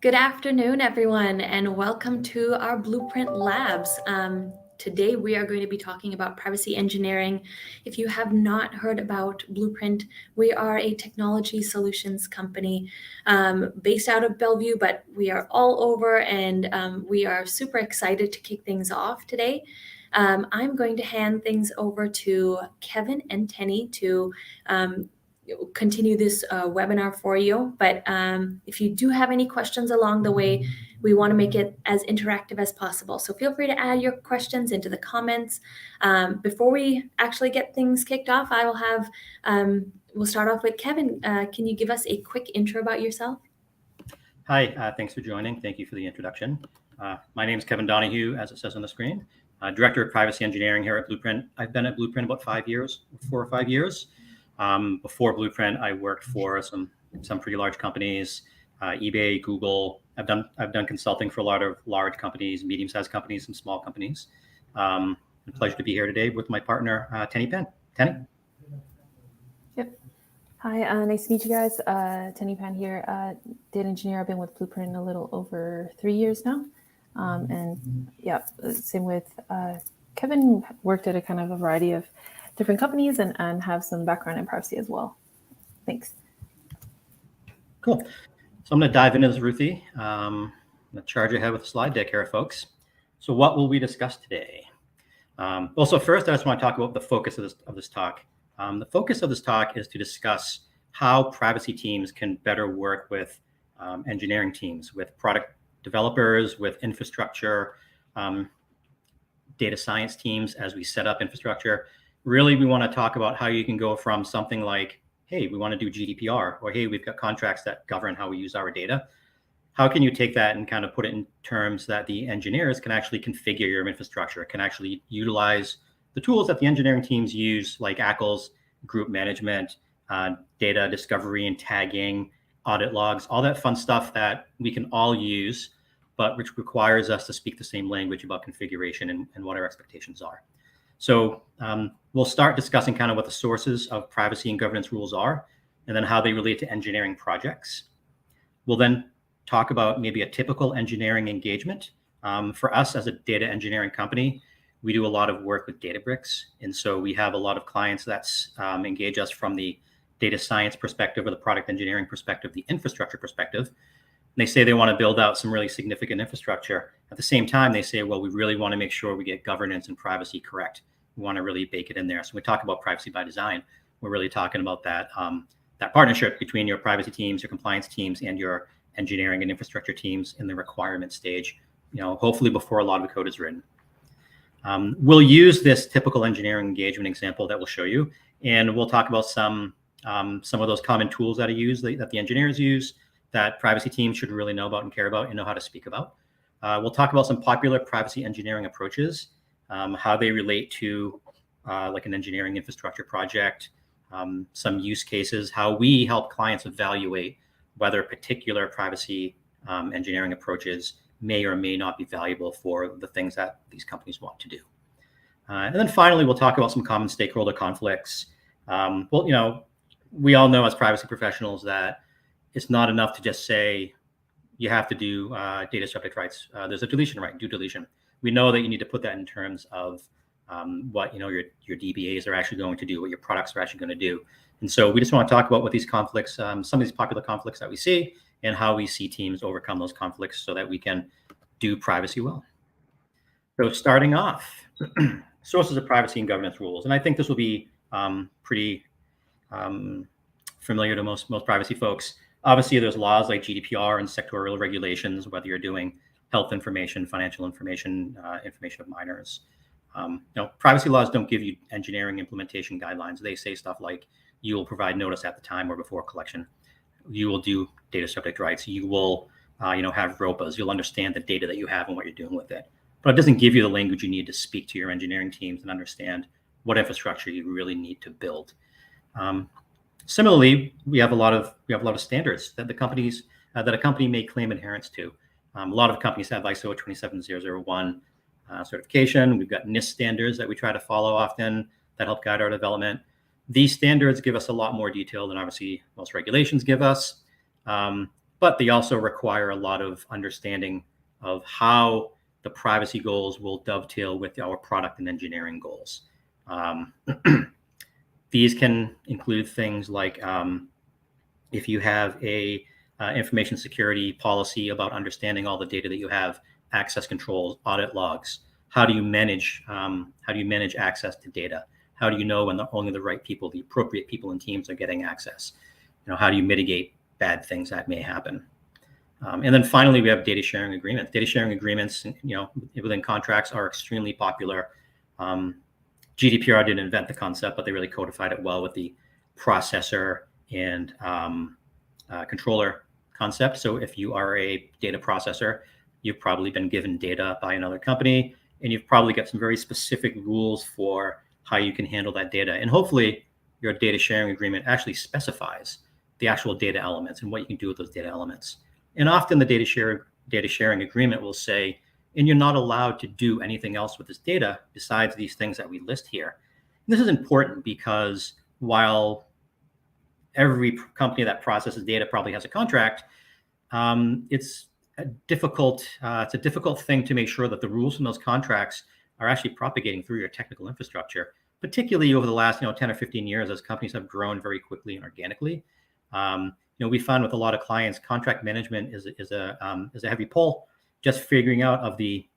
Good afternoon, everyone, and welcome to our Blueprint Labs. Today, we are going to be talking about privacy engineering. If you have not heard about Blueprint, we are a technology solutions company based out of Bellevue, but we are all over, and we are super excited to kick things off today. I'm going to hand things over to Kevin and Tenny to continue this webinar for you. But if you do have any questions along the way, we want to make it as interactive as possible. So feel free to add your questions into the comments. Before we actually get things kicked off, I will have, we'll start off with Kevin. Can you give us a quick intro about yourself? Hi, thanks for joining. Thank you for the introduction. My name is Kevin Donahue, as it says on the screen, Director of Privacy Engineering here at Blueprint. I've been at Blueprint about 4 or 5 years. Before Blueprint, I worked for some pretty large companies, eBay, Google. I've done consulting for a lot of large companies, medium-sized companies, and small companies. A pleasure to be here today with my partner, Tenny Penn. Tenny? Yep. Hi, nice to meet you guys. Tenny Pan here, data engineer. I've been with Blueprint a little over 3 years now. And yeah, same with Kevin, worked at a kind of a variety of different companies and have some background in privacy as well. Thanks. Cool. So I'm going to dive into this, Ruthie. I'm going to charge ahead with the slide deck here, folks. So what will we discuss today? So first, I just want to talk about the focus of this talk. The focus of this talk is to discuss how privacy teams can better work with engineering teams, with product developers, with infrastructure, data science teams as we set up infrastructure. Really, we want to talk about how you can go from something like, hey, we want to do GDPR, or hey, we've got contracts that govern how we use our data. How can you take that and kind of put it in terms that the engineers can actually configure your infrastructure, can actually utilize the tools that the engineering teams use, like ACLs, group management, data discovery and tagging, audit logs, all that fun stuff that we can all use, but which requires us to speak the same language about configuration and what our expectations are. So we'll start discussing kind of what the sources of privacy and governance rules are, and then how they relate to engineering projects. We'll then talk about maybe a typical engineering engagement. For us as a data engineering company, we do a lot of work with Databricks. And so we have a lot of clients that engage us from the data science perspective or the product engineering perspective, the infrastructure perspective. And they say they want to build out some really significant infrastructure. At the same time, they say, well, we really want to make sure we get governance and privacy correct. We want to really bake it in there. So when we talk about privacy by design, we're really talking about that, that partnership between your privacy teams, your compliance teams, and your engineering and infrastructure teams in the requirement stage, hopefully before a lot of the code is written. We'll use this typical engineering engagement example that we'll show you, and we'll talk about some of those common tools that that the engineers use, that privacy teams should really know about and care about and know how to speak about. We'll talk about some popular privacy engineering approaches, how they relate to like an engineering infrastructure project, some use cases, how we help clients evaluate whether particular privacy engineering approaches may or may not be valuable for the things that these companies want to do. And then finally, we'll talk about some common stakeholder conflicts. We all know as privacy professionals that it's not enough to just say you have to do data subject rights. There's a deletion right, do deletion. We know that you need to put that in terms of what your DBAs are actually going to do, what your products are actually going to do. And so we just want to talk about what these conflicts, some of these popular conflicts that we see, and how we see teams overcome those conflicts so that we can do privacy well. So starting off, sources of privacy and governance rules. And I think this will be pretty familiar to most privacy folks. Obviously, there's laws like GDPR and sectorial regulations, whether you're doing health information, financial information, information of minors. Privacy laws don't give you engineering implementation guidelines. They say stuff like you will provide notice at the time or before collection. You will do data subject rights. You will, have ROPAs. You'll understand the data that you have and what you're doing with it. But it doesn't give you the language you need to speak to your engineering teams and understand what infrastructure you really need to build. Similarly, we have a lot of standards that that a company may claim adherence to. A lot of companies have ISO 27001 certification. We've got NIST standards that we try to follow often that help guide our development. These standards give us a lot more detail than obviously most regulations give us. but they also require a lot of understanding of how the privacy goals will dovetail with our product and engineering goals. These can include things like if you have a information security policy about understanding all the data that you have, access controls, audit logs. How do you manage access to data? How do you know when only the right people, the appropriate people and teams are getting access? How do you mitigate bad things that may happen? And then finally, we have data sharing agreements. Data sharing agreements, within contracts are extremely popular. GDPR didn't invent the concept, but they really codified it well with the processor and controller concept. So if you are a data processor, you've probably been given data by another company, and you've probably got some very specific rules for how you can handle that data. And hopefully your data sharing agreement actually specifies the actual data elements and what you can do with those data elements. And often the data sharing agreement will say, and you're not allowed to do anything else with this data besides these things that we list here. And this is important because while every company that processes data probably has a contract, it's a difficult thing to make sure that the rules from those contracts are actually propagating through your technical infrastructure, particularly over the last 10 or 15 years as companies have grown very quickly and organically. We found with a lot of clients, contract management is a heavy pull. Just figuring out of the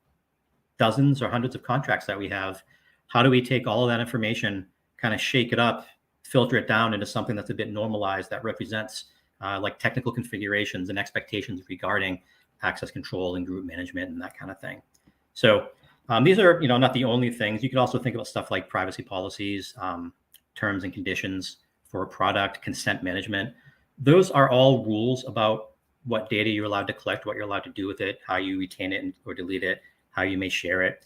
dozens or hundreds of contracts that we have, how do we take all of that information, kind of shake it up, filter it down into something that's a bit normalized that represents like technical configurations and expectations regarding access control and group management and that kind of thing. So these are not the only things. You could also think about stuff like privacy policies, terms and conditions for a product, consent management. Those are all rules about what data you're allowed to collect, what you're allowed to do with it, how you retain it or delete it, how you may share it,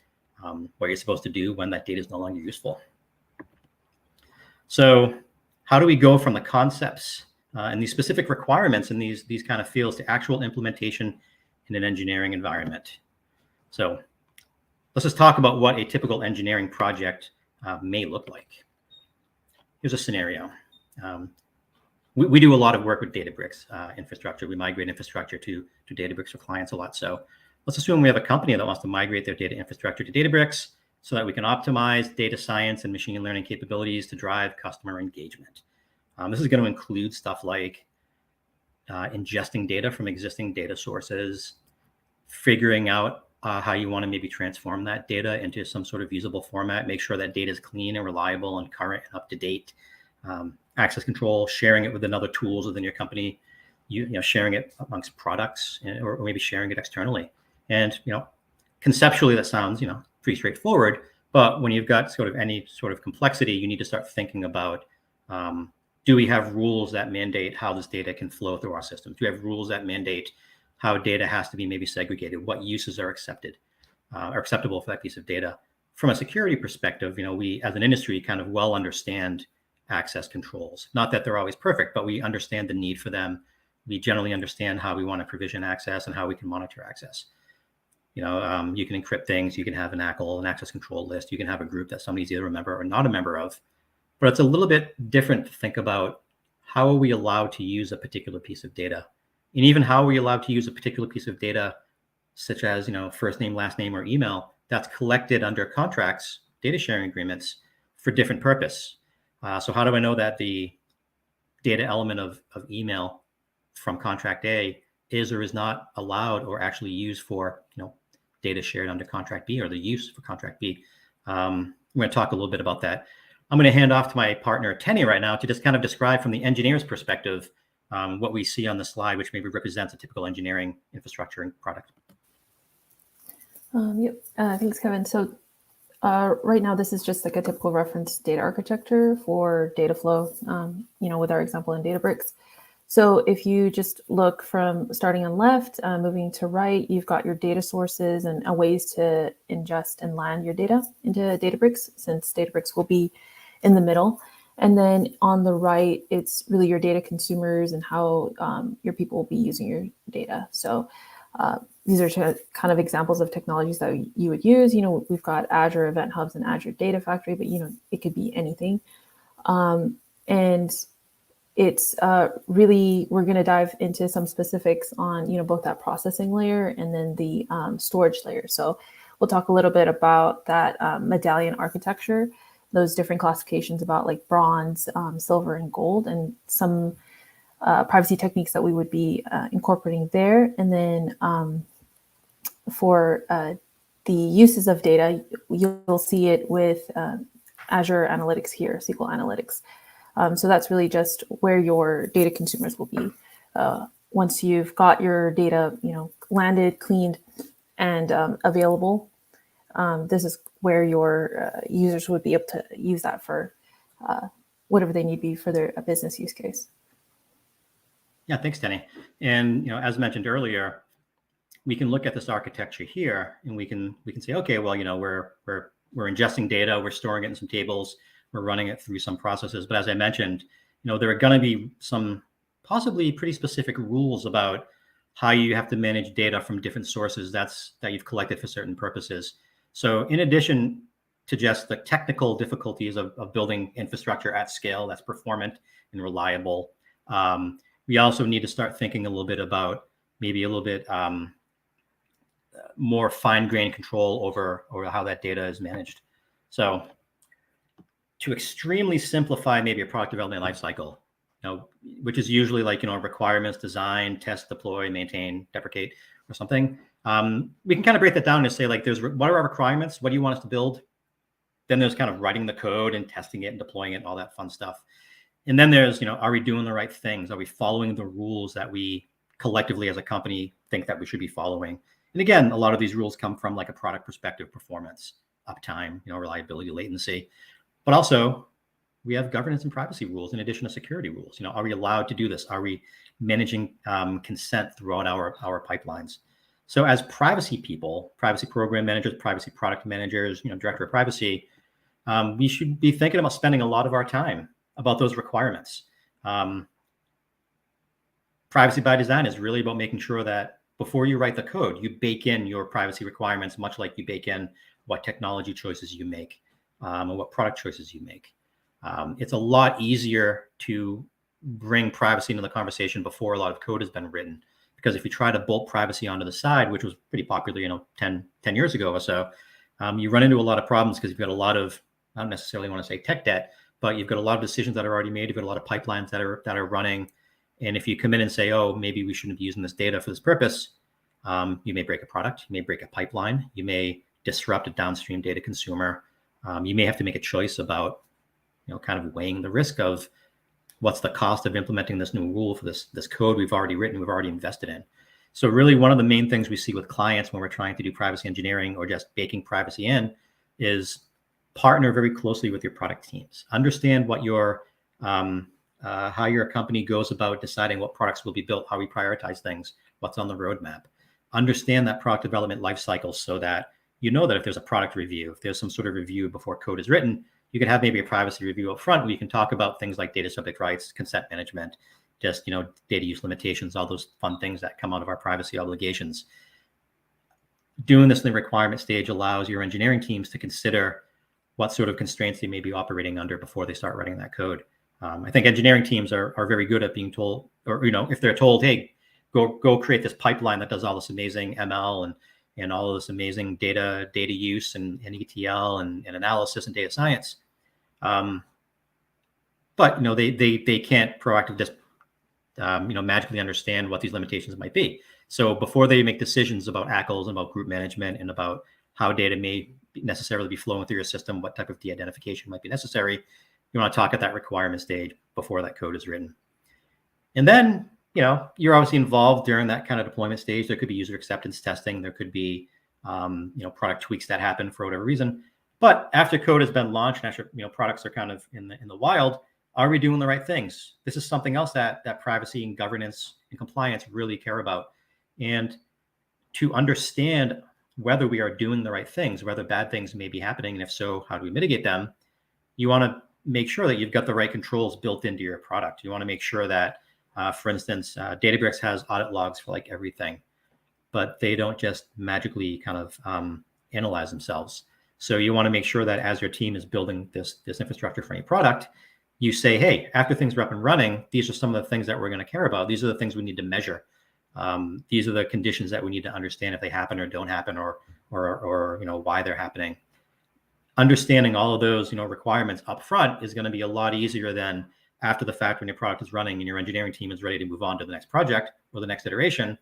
what you're supposed to do when that data is no longer useful. So how do we go from the concepts and these specific requirements in these kind of fields to actual implementation in an engineering environment? So let's just talk about what a typical engineering project may look like. Here's a scenario. We do a lot of work with Databricks infrastructure. We migrate infrastructure to Databricks for clients a lot. So let's assume we have a company that wants to migrate their data infrastructure to Databricks so that we can optimize data science and machine learning capabilities to drive customer engagement. This is going to include stuff like ingesting data from existing data sources, figuring out how you want to maybe transform that data into some sort of usable format, make sure that data is clean and reliable and current and up to date. Access control, sharing it with other tools within your company, sharing it amongst products, or maybe sharing it externally. And conceptually that sounds pretty straightforward, but when you've got sort of any sort of complexity, you need to start thinking about do we have rules that mandate how this data can flow through our system? Do we have rules that mandate how data has to be maybe segregated? What uses are acceptable for that piece of data? From a security perspective, we as an industry kind of well understand access controls. Not that they're always perfect, but we understand the need for them. We generally understand how we want to provision access and how we can monitor access. You can encrypt things. You can have an ACL, an access control list. You can have a group that somebody's either a member or not a member of. But it's a little bit different to think about how are we allowed to use a particular piece of data, and even how are we allowed to use a particular piece of data, such as first name, last name, or email that's collected under contracts, data sharing agreements for different purpose. So how do I know that the data element of email from contract A is or is not allowed or actually used for data shared under contract B, or the use for contract B? We're going to talk a little bit about that. I'm going to hand off to my partner Tenny right now to just kind of describe from the engineer's perspective what we see on the slide, which maybe represents a typical engineering infrastructure and product. Thanks, Kevin. So right now, this is just like a typical reference data architecture for data flow, with our example in Databricks. So if you just look from starting on left, moving to right, you've got your data sources and ways to ingest and land your data into Databricks, since Databricks will be in the middle. And then on the right, it's really your data consumers and how your people will be using your data. So these are kind of examples of technologies that you would use. We've got Azure Event Hubs and Azure Data Factory, but it could be anything. And it's really, we're going to dive into some specifics on, both that processing layer and then the storage layer. So we'll talk a little bit about that medallion architecture, those different classifications about like bronze, silver, and gold, and some privacy techniques that we would be incorporating there. And then for the uses of data, you'll see it with Azure Analytics here, SQL Analytics. So that's really just where your data consumers will be. Once you've got your data, landed, cleaned, and available, this is where your users would be able to use that for whatever they need be for their business use case. Yeah, thanks, Denny. And as mentioned earlier, we can look at this architecture here, and we can say, okay, well, we're ingesting data, we're storing it in some tables, we're running it through some processes. But as I mentioned, there are going to be some possibly pretty specific rules about how you have to manage data from different sources that you've collected for certain purposes. So in addition to just the technical difficulties of building infrastructure at scale that's performant and reliable, we also need to start thinking a little bit about maybe a little bit more fine-grained control over how that data is managed. So to extremely simplify maybe a product development lifecycle, which is usually like, requirements, design, test, deploy, maintain, deprecate, or something. We can kind of break that down and say, like, what are our requirements? What do you want us to build? Then there's kind of writing the code and testing it and deploying it and all that fun stuff. And then there's, are we doing the right things? Are we following the rules that we collectively as a company think that we should be following? And again, a lot of these rules come from like a product perspective, performance, uptime, reliability, latency. But also, we have governance and privacy rules in addition to security rules. Are we allowed to do this? Are we managing consent throughout our pipelines? So as privacy people, privacy program managers, privacy product managers, director of privacy, we should be thinking about spending a lot of our time about those requirements. Privacy by design is really about making sure that before you write the code, you bake in your privacy requirements, much like you bake in what technology choices you make and what product choices you make. It's a lot easier to bring privacy into the conversation before a lot of code has been written. Because if you try to bolt privacy onto the side, which was pretty popular, 10 years ago or so, you run into a lot of problems because you've got a lot of, I don't necessarily want to say tech debt, but you've got a lot of decisions that are already made. You've got a lot of pipelines that are running. And if you come in and say, oh, maybe we shouldn't be using this data for this purpose, you may break a product, you may break a pipeline, you may disrupt a downstream data consumer. You may have to make a choice about, kind of weighing the risk of what's the cost of implementing this new rule for this code we've already written, we've already invested in. So really one of the main things we see with clients when we're trying to do privacy engineering or just baking privacy in is partner very closely with your product teams. Understand what your how your company goes about deciding what products will be built, how we prioritize things, what's on the roadmap. Understand that product development life cycle so that that if there's a product review, if there's some sort of review before code is written, you could have maybe a privacy review up front where you can talk about things like data subject rights, consent management, just, data use limitations, all those fun things that come out of our privacy obligations. Doing this in the requirement stage allows your engineering teams to consider what sort of constraints they may be operating under before they start writing that code. I think engineering teams are very good at being told, or, if they're told, hey, go create this pipeline that does all this amazing ML and all of this amazing data use and ETL and analysis and data science. But they can't proactively just magically understand what these limitations might be. So before they make decisions about ACLs and about group management and about how data may necessarily be flowing through your system, what type of de-identification might be necessary, you want to talk at that requirement stage before that code is written. And then you're obviously involved during that kind of deployment stage. There could be user acceptance testing. There could be, product tweaks that happen for whatever reason. But after code has been launched, and after products are kind of in the wild, are we doing the right things? This is something else that privacy and governance and compliance really care about. And to understand whether we are doing the right things, whether bad things may be happening, and if so, how do we mitigate them? You want to make sure that you've got the right controls built into your product. You want to make sure that, for instance, Databricks has audit logs for like everything, but they don't just magically kind of analyze themselves. So you want to make sure that as your team is building this infrastructure for any product, you say, hey, after things are up and running, these are some of the things that we're going to care about. These are the things we need to measure. These are the conditions that we need to understand if they happen or don't happen, or why they're happening. Understanding all of those requirements up front is going to be a lot easier than after the fact when your product is running and your engineering team is ready to move on to the next project or the next iteration.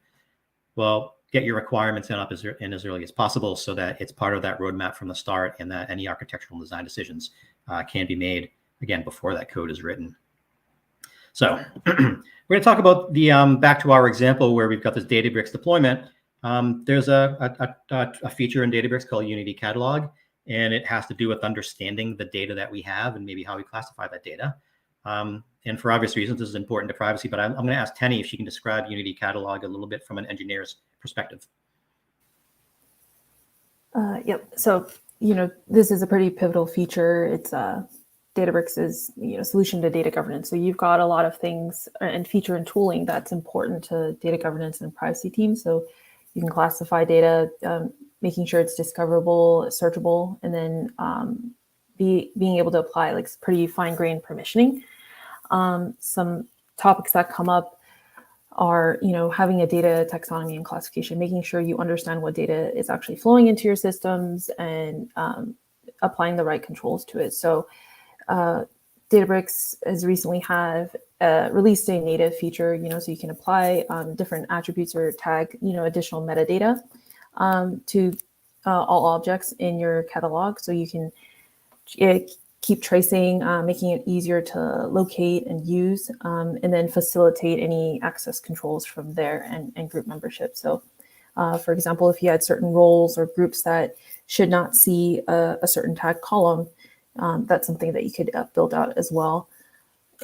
Well, get your requirements up as early as possible so that it's part of that roadmap from the start, and that any architectural design decisions can be made again before that code is written. So we're going to talk about the back to our example where we've got this Databricks deployment. There's a feature in Databricks called Unity Catalog, and it has to do with understanding the data that we have and maybe how we classify that data. And for obvious reasons, this is important to privacy, but I'm going to ask Tenny if she can describe Unity Catalog a little bit from an engineer's perspective. Yep. So, this is a pretty pivotal feature. It's Databricks' solution to data governance. So you've got a lot of things and feature and tooling that's important to data governance and privacy teams. So you can classify data, making sure it's discoverable, searchable, and then being able to apply like pretty fine-grained permissioning. Some topics that come up are, having a data taxonomy and classification, making sure you understand what data is actually flowing into your systems and applying the right controls to it. So Databricks has recently released a native feature, so you can apply different attributes or tag, additional metadata to all objects in your catalog. So you can keep tracing, making it easier to locate and use, and then facilitate any access controls from there and group membership. So for example, if you had certain roles or groups that should not see a certain tag column, that's something that you could build out as well.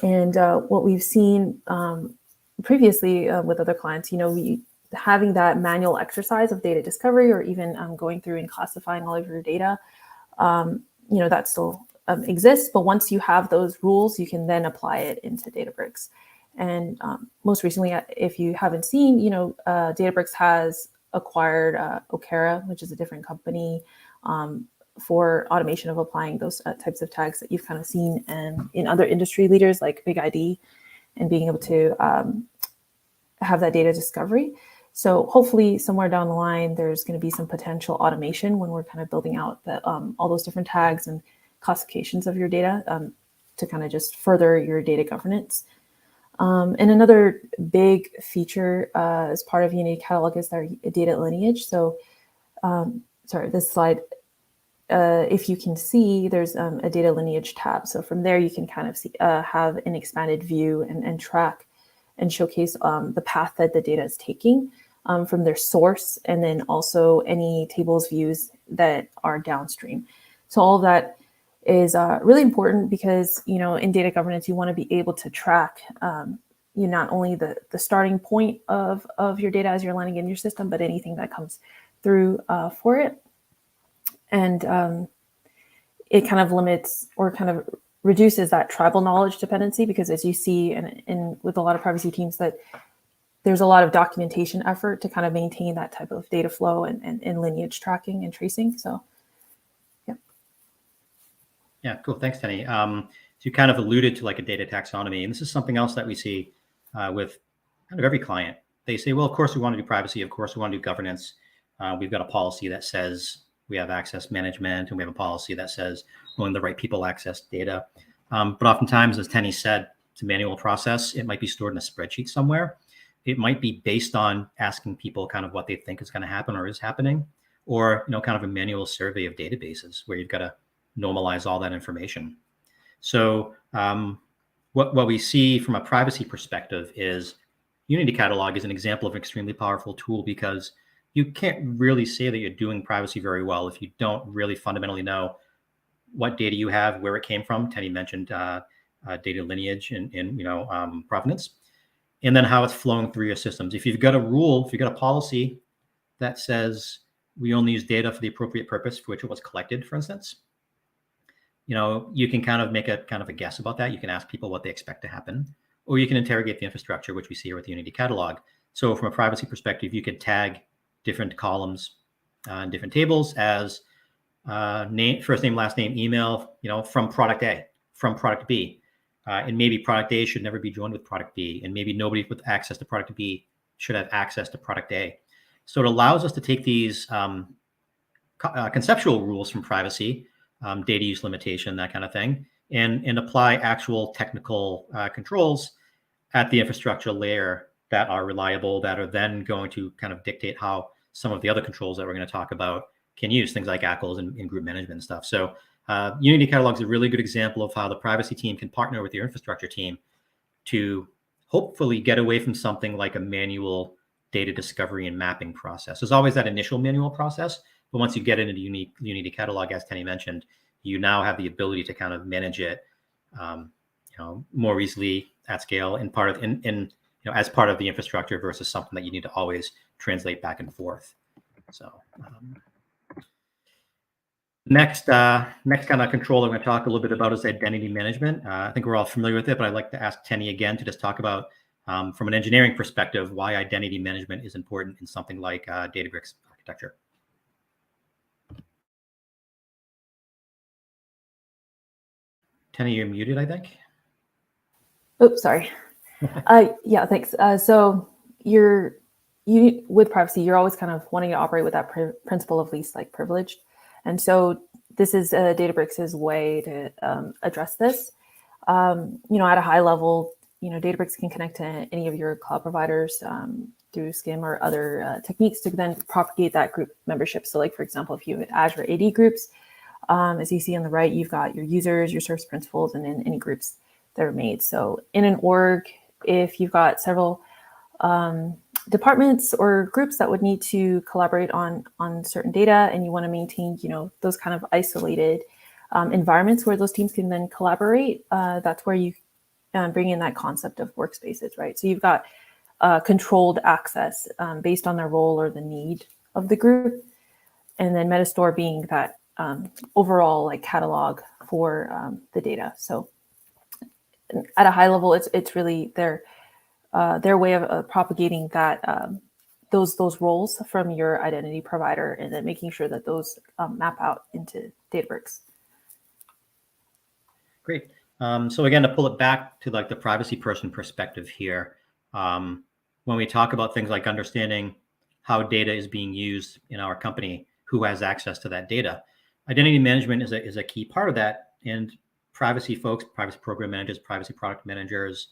And what we've seen previously with other clients, having that manual exercise of data discovery, or even going through and classifying all of your data, that still exists. But once you have those rules, you can then apply it into Databricks. And most recently, if you haven't seen, Databricks has acquired Okera, which is a different company, for automation of applying those types of tags that you've kind of seen in other industry leaders like Big ID, and being able to have that data discovery. So hopefully somewhere down the line, there's going to be some potential automation when we're kind of building out all those different tags and classifications of your data to kind of just further your data governance. And another big feature as part of Unity Catalog is their data lineage. So sorry, this slide, if you can see, there's a data lineage tab. So from there, you can kind of see, have an expanded view and track and showcase the path that the data is taking from their source, and then also any tables views that are downstream. So all of that is really important because, in data governance, you want to be able to track not only the starting point of your data as you're landing in your system, but anything that comes through for it. And it kind of limits or kind of reduces that tribal knowledge dependency, because as you see in with a lot of privacy teams, that there's a lot of documentation effort to kind of maintain that type of data flow and lineage tracking and tracing. So, yeah. Yeah, cool. Thanks, Tenny. So you kind of alluded to like a data taxonomy, and this is something else that we see with kind of every client. They say, well, of course we want to do privacy. Of course we want to do governance. We've got a policy that says we have access management, and we have a policy that says only the right people access data. But oftentimes, as Tenny said, it's a manual process. It might be stored in a spreadsheet somewhere. It might be based on asking people kind of what they think is going to happen or is happening, or kind of a manual survey of databases where you've got to normalize all that information. So what we see from a privacy perspective is Unity Catalog is an example of an extremely powerful tool, because you can't really say that you're doing privacy very well if you don't really fundamentally know what data you have, where it came from. Tenny mentioned data lineage and provenance, and then how it's flowing through your systems. If you've got a rule, if you've got a policy that says we only use data for the appropriate purpose for which it was collected, for instance, you can kind of make a guess about that. You can ask people what they expect to happen, or you can interrogate the infrastructure, which we see here with the Unity Catalog. So from a privacy perspective, you could tag different columns and different tables as name, first name, last name, email, from product A, from product B. and maybe product A should never be joined with product B, and maybe nobody with access to product B should have access to product A. So it allows us to take these conceptual rules from privacy, data use limitation, that kind of thing, and apply actual technical controls at the infrastructure layer that are reliable, that are then going to kind of dictate how some of the other controls that we're going to talk about can use, things like ACLs and group management and stuff. So Unity Catalog is a really good example of how the privacy team can partner with your infrastructure team to hopefully get away from something like a manual data discovery and mapping process. There's always that initial manual process, but once you get into the Unity Catalog, as Tenny mentioned, you now have the ability to kind of manage it, more easily at scale and as part of the infrastructure versus something that you need to always translate back and forth. So next kind of control I'm going to talk a little bit about is identity management. I think we're all familiar with it, but I'd like to ask Tenny again to just talk about, from an engineering perspective, why identity management is important in something like Databricks architecture. Tenny, you're muted, I think. Oops, sorry. Yeah, thanks. So with privacy, you're always kind of wanting to operate with that principle of least like privileged. And so this is Databricks' way to address this. At a high level, Databricks can connect to any of your cloud providers through SCIM or other techniques to then propagate that group membership. So like, for example, if you have Azure AD groups, as you see on the right, you've got your users, your service principals, and then any groups that are made. So in an org, if you've got several departments or groups that would need to collaborate on certain data, and you want to maintain, those kind of isolated environments where those teams can then collaborate, that's where you bring in that concept of workspaces, right? So you've got controlled access based on their role or the need of the group, and then Metastore being that overall like catalog for the data. So at a high level, it's really their way of propagating that those roles from your identity provider, and then making sure that those map out into Databricks. Great. So again, to pull it back to like the privacy person perspective here, when we talk about things like understanding how data is being used in our company, who has access to that data, identity management is a key part of that. And privacy folks, privacy program managers, privacy product managers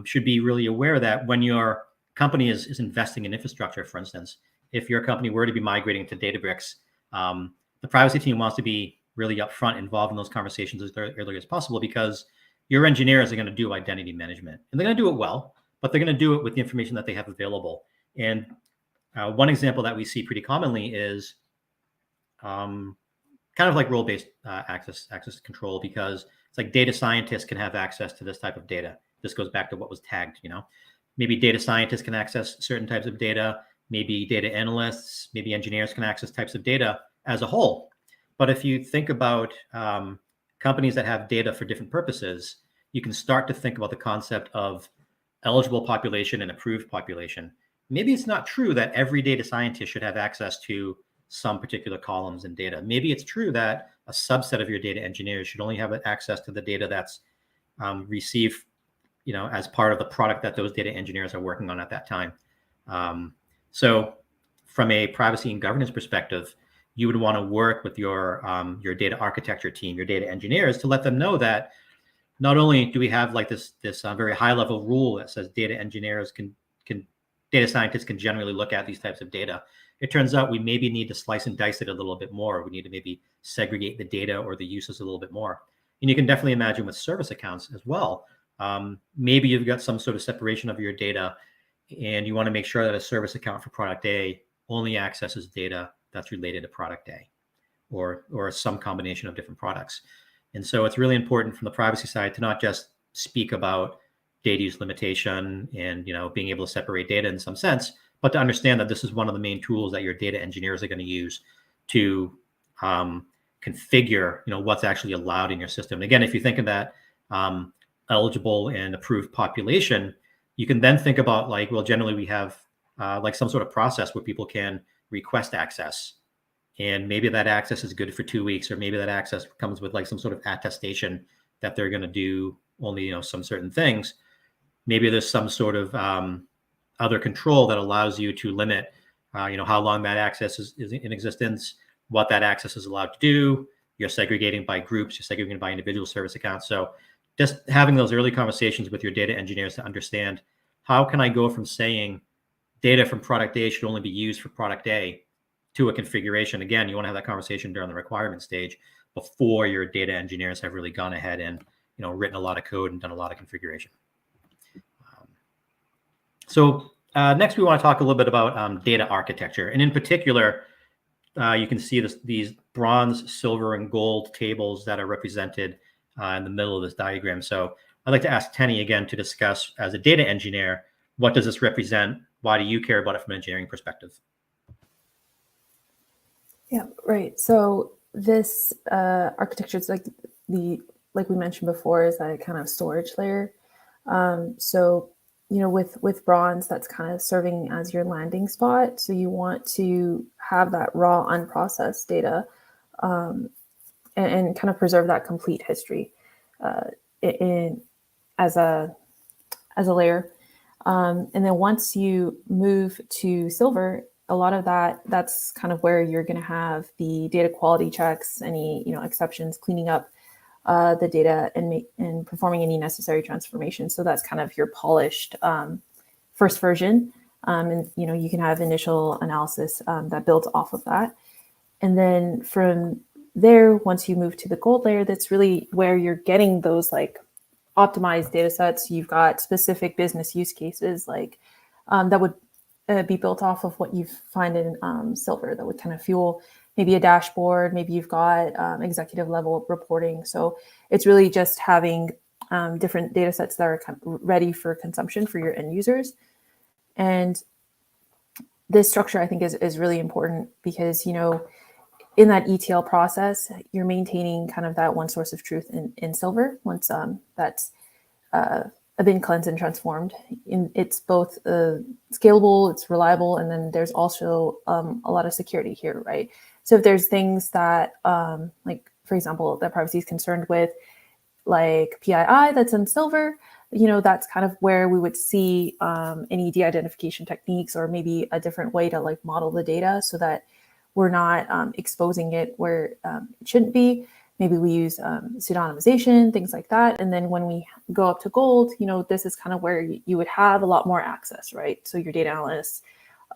should be really aware that when your company is investing in infrastructure, for instance, if your company were to be migrating to Databricks, the privacy team wants to be really upfront involved in those conversations as early as possible, because your engineers are going to do identity management, and they're going to do it well, but they're going to do it with the information that they have available. And one example that we see pretty commonly is kind of like role-based access control, because it's like data scientists can have access to this type of data. This goes back to what was tagged, maybe data scientists can access certain types of data, maybe data analysts, maybe engineers can access types of data as a whole. But if you think about companies that have data for different purposes, you can start to think about the concept of eligible population and approved population. Maybe it's not true that every data scientist should have access to some particular columns in data. Maybe it's true that a subset of your data engineers should only have access to the data that's received, as part of the product that those data engineers are working on at that time. So from a privacy and governance perspective, you would want to work with your data architecture team, your data engineers, to let them know that not only do we have like this very high level rule that says data engineers data scientists can generally look at these types of data. It turns out we maybe need to slice and dice it a little bit more. We need to maybe segregate the data or the uses a little bit more. And you can definitely imagine with service accounts as well. Maybe you've got some sort of separation of your data, and you want to make sure that a service account for product A only accesses data that's related to product A, or some combination of different products. And so it's really important from the privacy side to not just speak about data use limitation and being able to separate data in some sense, but to understand that this is one of the main tools that your data engineers are going to use to configure what's actually allowed in your system. And again, if you think of that eligible and approved population, you can then think about like, well, generally we have like some sort of process where people can request access, and maybe that access is good for 2 weeks, or maybe that access comes with like some sort of attestation that they're going to do only some certain things. Maybe there's some sort of other control that allows you to limit how long that access is in existence, what that access is allowed to do. You're segregating by groups, you're segregating by individual service accounts. So just having those early conversations with your data engineers to understand, how can I go from saying data from product A should only be used for product A to a configuration? Again, you want to have that conversation during the requirement stage before your data engineers have really gone ahead and written a lot of code and done a lot of configuration. So next, we want to talk a little bit about data architecture. And in particular, you can see these bronze, silver, and gold tables that are represented in the middle of this diagram. So I'd like to ask Tenny again to discuss, as a data engineer, what does this represent? Why do you care about it from an engineering perspective? Yeah, right. So this architecture is like we mentioned before, is that kind of storage layer. So with bronze, that's kind of serving as your landing spot. So you want to have that raw, unprocessed data, and kind of preserve that complete history as a layer. And then once you move to silver, a lot of that's kind of where you're going to have the data quality checks, any exceptions, cleaning up the data and performing any necessary transformations. So that's kind of your polished first version. And you can have initial analysis that builds off of that. And then from there, once you move to the gold layer, that's really where you're getting those like optimized data sets. You've got specific business use cases that would be built off of what you find in silver, that would kind of fuel maybe a dashboard. Maybe you've got executive level reporting. So it's really just having different data sets that are kind of ready for consumption for your end users. And this structure, I think, is really important because, in that ETL process, you're maintaining kind of that one source of truth in silver. Once that's been cleansed and transformed, it's both scalable, it's reliable, and then there's also a lot of security here, right? So if there's things that, like, for example, that privacy is concerned with, like PII that's in silver, that's kind of where we would see any de-identification techniques, or maybe a different way to like model the data so that we're not exposing it where it shouldn't be. Maybe we use pseudonymization, things like that. And then when we go up to gold, this is kind of where you would have a lot more access, right? So your data analysts,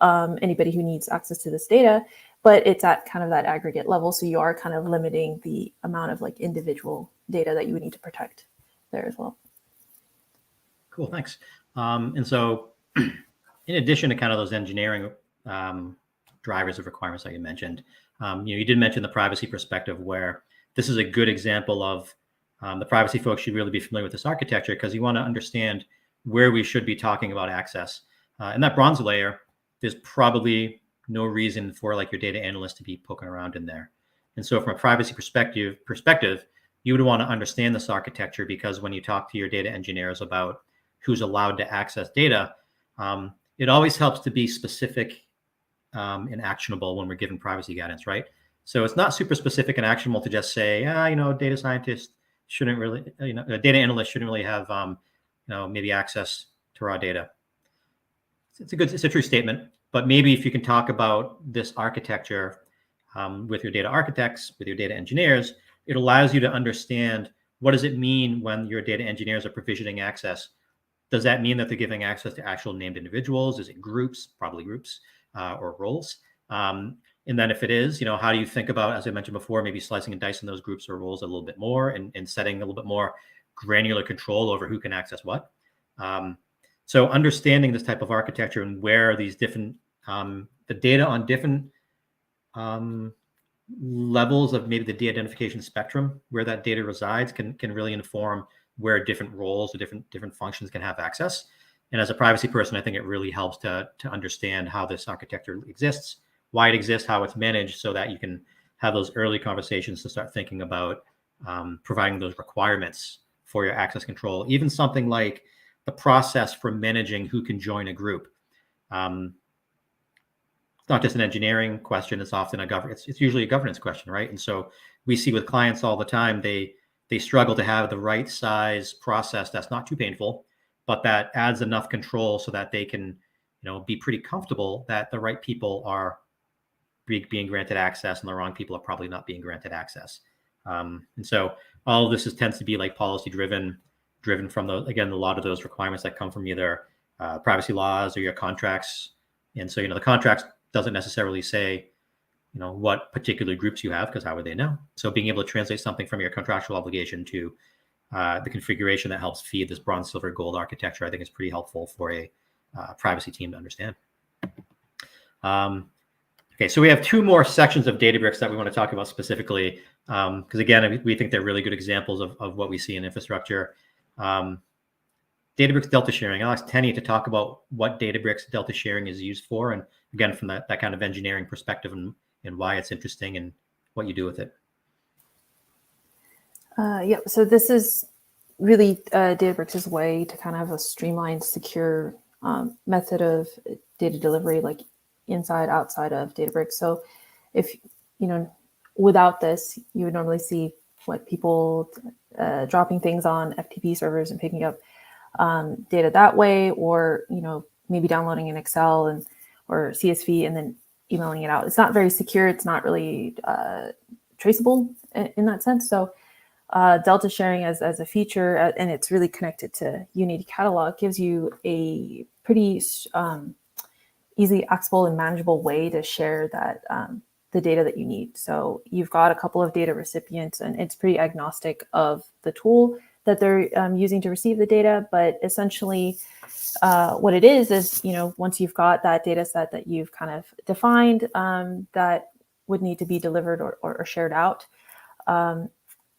anybody who needs access to this data, but it's at kind of that aggregate level. So you are kind of limiting the amount of like individual data that you would need to protect there as well. Cool, thanks. And so in addition to kind of those engineering drivers of requirements that you mentioned, you did mention the privacy perspective, where this is a good example of the privacy folks should really be familiar with this architecture, because you want to understand where we should be talking about access. In that bronze layer, there's probably no reason for like your data analyst to be poking around in there. And so from a privacy perspective, you would want to understand this architecture, because when you talk to your data engineers about who's allowed to access data, it always helps to be specific and actionable when we're given privacy guidance, right? So it's not super specific and actionable to just say, data scientists shouldn't really, data analysts shouldn't really have, maybe access to raw data. It's a true statement, but maybe if you can talk about this architecture with your data architects, with your data engineers, it allows you to understand, what does it mean when your data engineers are provisioning access? Does that mean that they're giving access to actual named individuals? Is it groups, probably groups, or roles? And then if it is, how do you think about, as I mentioned before, maybe slicing and dicing those groups or roles a little bit more, and setting a little bit more granular control over who can access what? So understanding this type of architecture and where these different, the data on different levels of maybe the de-identification spectrum, where that data resides, can really inform where different roles or different functions can have access. And as a privacy person, I think it really helps to understand how this architecture exists, why it exists, how it's managed, so that you can have those early conversations to start thinking about providing those requirements for your access control. Even something like the process for managing who can join a group. It's not just an engineering question. It's often it's usually a governance question, right? And so we see with clients all the time, they they struggle to have the right size process that's not too painful, but that adds enough control so that they can, be pretty comfortable that the right people are being granted access and the wrong people are probably not being granted access. And so all of this tends to be like policy driven from a lot of those requirements that come from either privacy laws or your contracts. And so, the contracts doesn't necessarily say, what particular groups you have, because how would they know? So being able to translate something from your contractual obligation to the configuration that helps feed this bronze, silver, gold architecture, I think is pretty helpful for a privacy team to understand. Okay, so we have two more sections of Databricks that we want to talk about specifically, because again, we think they're really good examples of what we see in infrastructure. Databricks delta sharing. I'll ask Tenny to talk about what Databricks delta sharing is used for, and again, from that kind of engineering perspective and why it's interesting and what you do with it. Yeah, so this is really Databricks' way to kind of have a streamlined, secure method of data delivery, like inside, outside of Databricks. So if, without this, you would normally see what people dropping things on FTP servers and picking up data that way, or, maybe downloading an Excel or CSV and then emailing it out. It's not very secure. It's not really traceable in that sense. So delta sharing as a feature, and it's really connected to Unity Catalog, gives you a pretty easily accessible and manageable way to share that the data that you need. So you've got a couple of data recipients, and it's pretty agnostic of the tool that they're using to receive the data. But essentially, what it is, once you've got that data set that you've kind of defined that would need to be delivered or shared out,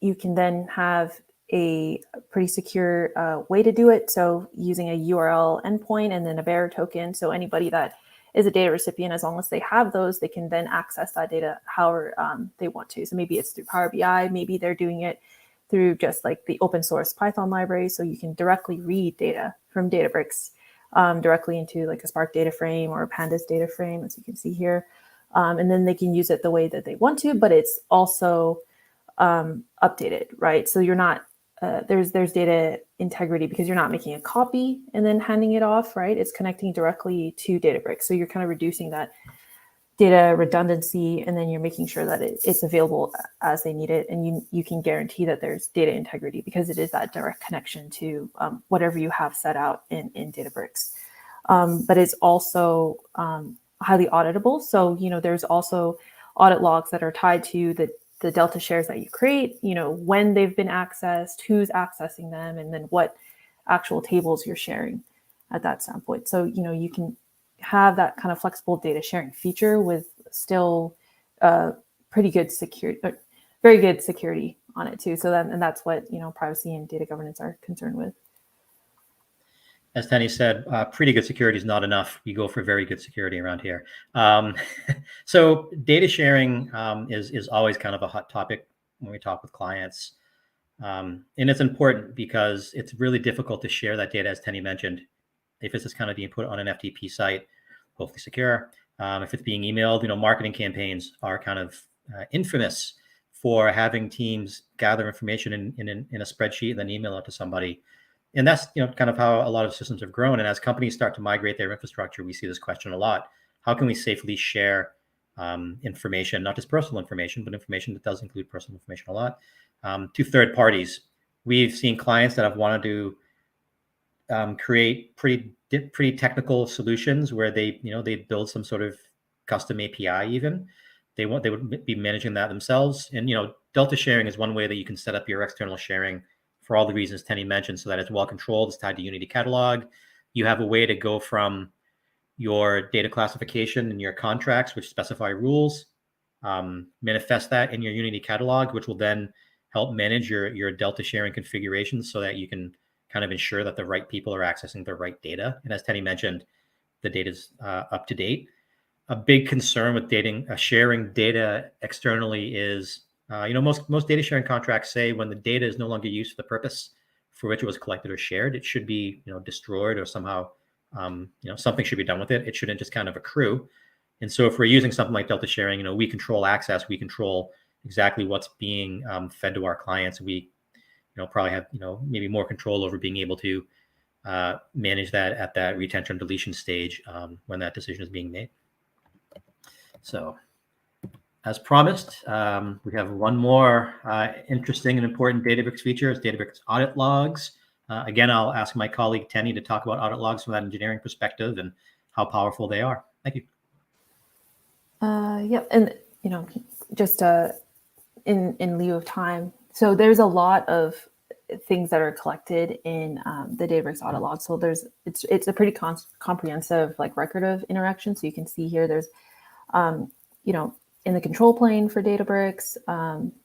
you can then have a pretty secure way to do it. So using a URL endpoint and then a bearer token. So anybody that is a data recipient, as long as they have those, they can then access that data however they want to. So maybe it's through Power BI, maybe they're doing it through just like the open source Python library. So you can directly read data from Databricks directly into like a Spark data frame or a Pandas data frame, as you can see here. And then they can use it the way that they want to, but it's also updated, right? So you're not, there's data integrity because you're not making a copy and then handing it off, right? It's connecting directly to Databricks. So you're kind of reducing that data redundancy, and then you're making sure that it's available as they need it. And you can guarantee that there's data integrity because it is that direct connection to whatever you have set out in Databricks. But it's also highly auditable. So, there's also audit logs that are tied to the delta shares that you create, when they've been accessed, who's accessing them, and then what actual tables you're sharing at that standpoint. So, you can have that kind of flexible data sharing feature with still pretty good security, very good security on it too. So that's what, privacy and data governance are concerned with. As Tenny said, pretty good security is not enough. We go for very good security around here. So data sharing is always kind of a hot topic when we talk with clients. And it's important because it's really difficult to share that data, as Tenny mentioned. If it's just kind of being put on an FTP site, hopefully secure. If it's being emailed, marketing campaigns are kind of infamous for having teams gather information in a spreadsheet and then email it to somebody. And that's kind of how a lot of systems have grown. And as companies start to migrate their infrastructure, we see this question a lot. How can we safely share information, not just personal information, but information that does include personal information a lot, to third parties? We've seen clients that have wanted to create pretty technical solutions where they build some sort of custom API. Even they would be managing that themselves. And delta sharing is one way that you can set up your external sharing for all the reasons Tenny mentioned, so that it's well controlled. It's tied to Unity Catalog. You have a way to go from your data classification and your contracts, which specify rules, manifest that in your Unity Catalog, which will then help manage your delta sharing configurations so that you can kind of ensure that the right people are accessing the right data. And as Tenny mentioned, the data is up to date. A big concern with sharing data externally is, most data sharing contracts say when the data is no longer used for the purpose for which it was collected or shared, it should be, destroyed or somehow, something should be done with it. It shouldn't just kind of accrue. And so if we're using something like delta sharing, we control access, we control exactly what's being fed to our clients. We probably have, maybe more control over being able to manage that at that retention deletion stage when that decision is being made. So as promised, we have one more interesting and important Databricks feature, is Databricks audit logs. Again, I'll ask my colleague Tenny to talk about audit logs from that engineering perspective and how powerful they are. Thank you. Yep, and just in lieu of time, so there's a lot of things that are collected in the Databricks audit log. So it's a pretty comprehensive record of interaction. So you can see here there's in the control plane for Databricks,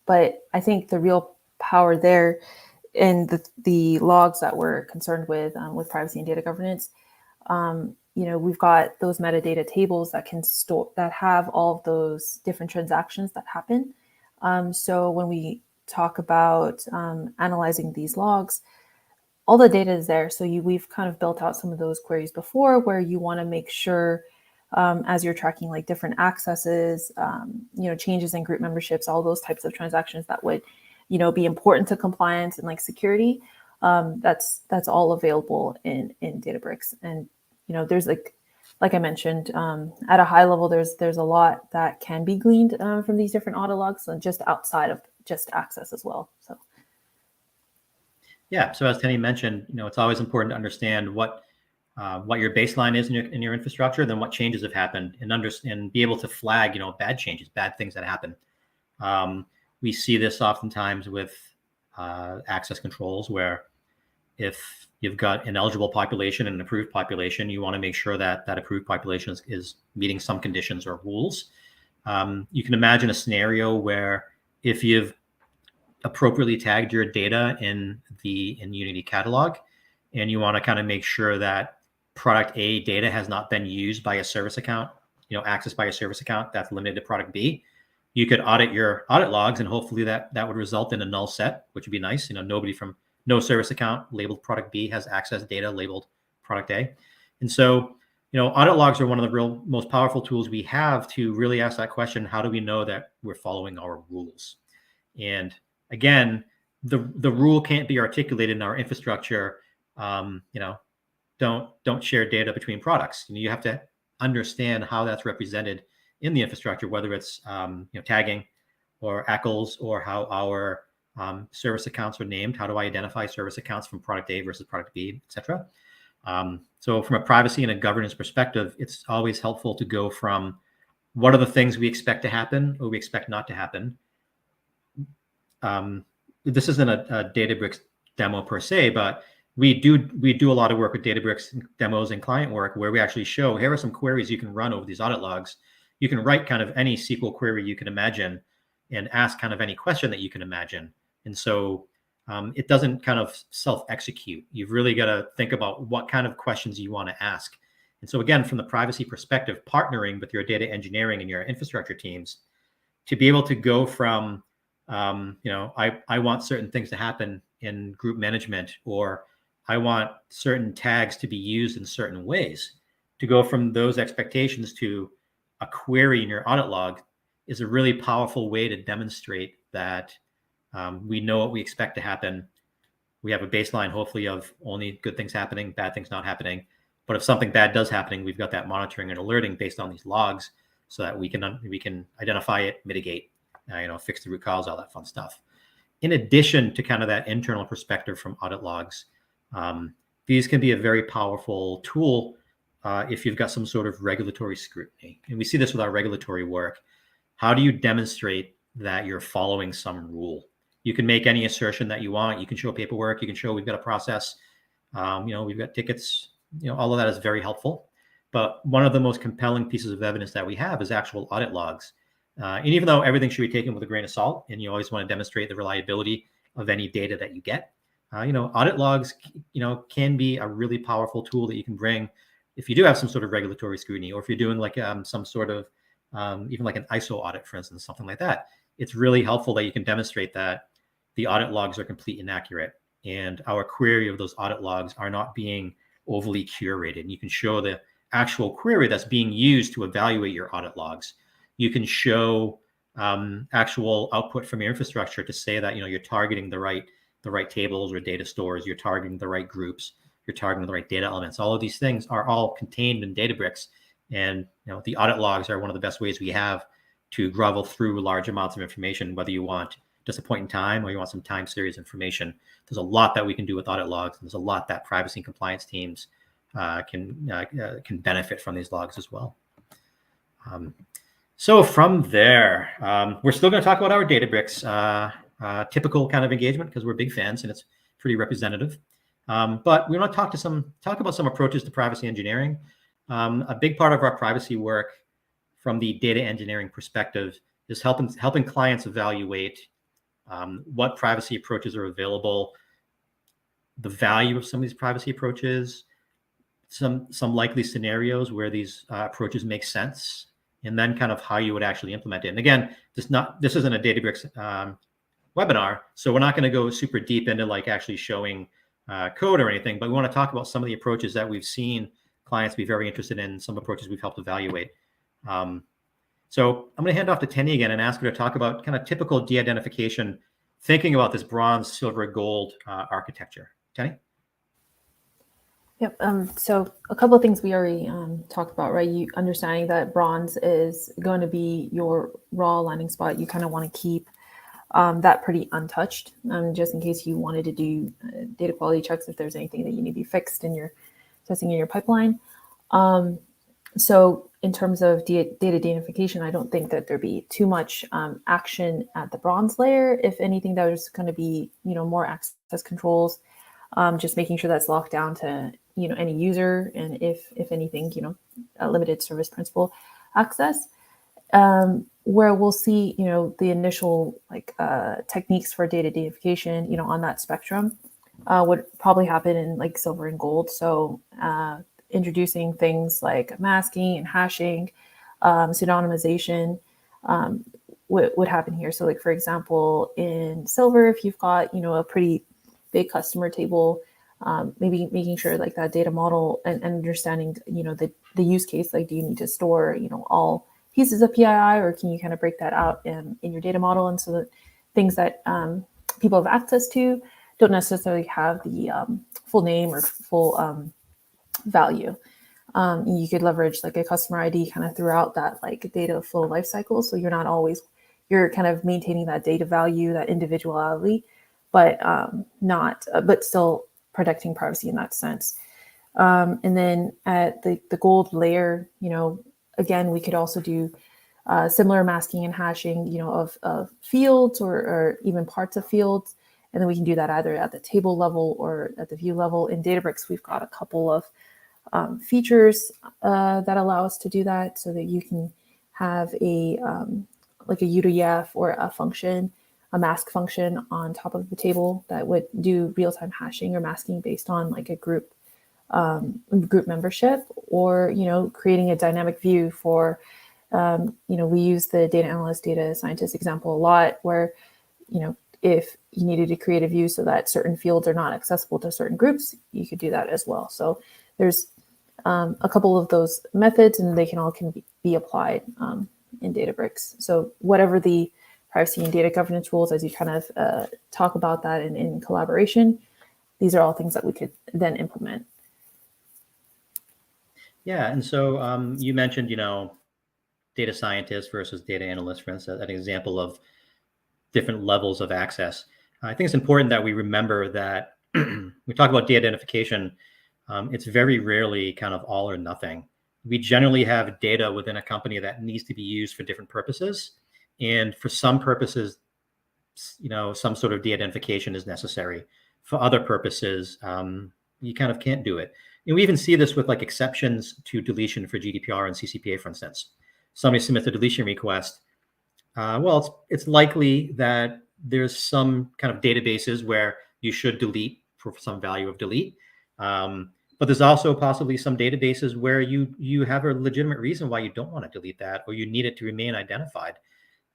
but I think the real power there in the logs that we're concerned with privacy and data governance, we've got those metadata tables that can store, that have all of those different transactions that happen. So when we talk about analyzing these logs, all the data is there. So we've kind of built out some of those queries before, where you want to make sure as you're tracking different accesses, changes in group memberships, all those types of transactions that would, be important to compliance and security. That's all available in Databricks. And there's like I mentioned, at a high level, there's a lot that can be gleaned from these different audit logs, and just outside of just access as well. So. Yeah. So as Tenny mentioned, it's always important to understand what your baseline is in your infrastructure, then what changes have happened, and be able to flag, bad changes, bad things that happen. We see this oftentimes with access controls, where if you've got an eligible population and an approved population, you want to make sure that that approved population is meeting some conditions or rules. You can imagine a scenario where if you've appropriately tagged your data in Unity catalog, and you want to kind of make sure that product A data has not been used by a service account, accessed by a service account that's limited to product B, you could audit your audit logs, and hopefully that would result in a null set, which would be nice. Nobody from no service account labeled product B has access data labeled product A. And so, audit logs are one of the real most powerful tools we have to really ask that question: how do we know that we're following our rules? And again, the rule can't be articulated in our infrastructure. Don't share data between products. You have to understand how that's represented in the infrastructure, whether it's tagging or ACLs, or how our service accounts are named. How do I identify service accounts from product A versus product B, et cetera? So from a privacy and a governance perspective, it's always helpful to go from what are the things we expect to happen or we expect not to happen. This isn't a Databricks demo per se, but we do a lot of work with Databricks demos and client work, where we actually show, here are some queries you can run over these audit logs. You can write kind of any SQL query you can imagine and ask kind of any question that you can imagine. And so it doesn't kind of self-execute. You've really got to think about what kind of questions you want to ask. And so again, from the privacy perspective, partnering with your data engineering and your infrastructure teams to be able to go from, I want certain things to happen in group management, or I want certain tags to be used in certain ways, to go from those expectations to a query in your audit log is a really powerful way to demonstrate that we know what we expect to happen. We have a baseline, hopefully, of only good things happening, bad things not happening. But if something bad does happen, we've got that monitoring and alerting based on these logs, so that we can identify it, mitigate, fix the root cause, all that fun stuff. In addition to kind of that internal perspective from audit logs, these can be a very powerful tool if you've got some sort of regulatory scrutiny. And we see this with our regulatory work. How do you demonstrate that you're following some rule? You can make any assertion that you want. You can show paperwork. You can show we've got a process. We've got tickets. All of that is very helpful. But one of the most compelling pieces of evidence that we have is actual audit logs. And even though everything should be taken with a grain of salt, and you always want to demonstrate the reliability of any data that you get, audit logs, can be a really powerful tool that you can bring if you do have some sort of regulatory scrutiny, or if you're doing like some sort of even like an ISO audit, for instance, something like that. It's really helpful that you can demonstrate that the audit logs are complete and accurate, and our query of those audit logs are not being overly curated. And you can show the actual query that's being used to evaluate your audit logs. You can show actual output from your infrastructure to say that you're targeting the right the right tables or data stores, you're targeting the right groups, you're targeting the right data elements. All of these things are all contained in Databricks. And the audit logs are one of the best ways we have to grovel through large amounts of information, whether you want just a point in time or you want some time series information. There's a lot that we can do with audit logs. And there's a lot that privacy and compliance teams can benefit from these logs as well. So from there, we're still going to talk about our Databricks typical kind of engagement because we're big fans and it's pretty representative. But we want to talk about some approaches to privacy engineering. A big part of our privacy work from the data engineering perspective is helping clients evaluate what privacy approaches are available, the value of some of these privacy approaches, some likely scenarios where these approaches make sense, and then kind of how you would actually implement it. And again, this isn't a Databricks webinar, so we're not going to go super deep into like actually showing code or anything, but we want to talk about some of the approaches that we've seen clients be very interested in, some approaches we've helped evaluate. So I'm going to hand off to Tenny again and ask her to talk about kind of typical de-identification, thinking about this bronze, silver, gold architecture. Tenny? Yep. So a couple of things we already talked about, right? You understanding that bronze is going to be your raw landing spot. You kind of want to keep that pretty untouched, just in case you wanted to do data quality checks if there's anything that you need to be fixed in your testing in your pipeline. So in terms of data deification, I don't think that there'd be too much action at the bronze layer. If anything, there's going to be more access controls, just making sure that's locked down to any user, and if anything, a limited service principal access. Where we'll see the initial techniques for data deification on that spectrum would probably happen in like silver and gold. So introducing things like masking and hashing, pseudonymization would happen here. So like, for example, in silver, if you've got a pretty big customer table, maybe making sure like that data model and understanding the use case, like do you need to store all pieces of PII, or can you kind of break that out in your data model? And so that things that people have access to don't necessarily have the full name or full value. You could leverage like a customer ID kind of throughout that like data flow lifecycle. So you're kind of maintaining that data value, that individuality, but but still protecting privacy in that sense. And then at the gold layer, again, we could also do similar masking and hashing, of fields or even parts of fields. And then we can do that either at the table level or at the view level. In Databricks, we've got a couple of features that allow us to do that, so that you can have like a UDF or a function, a mask function on top of the table that would do real-time hashing or masking based on like a group membership, or creating a dynamic view for we use the data analyst, data scientist example a lot, where if you needed to create a view so that certain fields are not accessible to certain groups, you could do that as well. So there's a couple of those methods, and they can be applied in Databricks. So whatever the privacy and data governance rules, as you kind of talk about that in collaboration, these are all things that we could then implement. Yeah, and so you mentioned, data scientist versus data analyst, for instance, an example of different levels of access. I think it's important that we remember that we talk about data identification. It's very rarely kind of all or nothing. We generally have data within a company that needs to be used for different purposes. And for some purposes, some sort of de-identification is necessary. For other purposes, you kind of can't do it. And we even see this with like exceptions to deletion for GDPR and CCPA, for instance. Somebody submits a deletion request. Well, it's likely that there's some kind of databases where you should delete for some value of delete. But there's also possibly some databases where you have a legitimate reason why you don't want to delete that, or you need it to remain identified.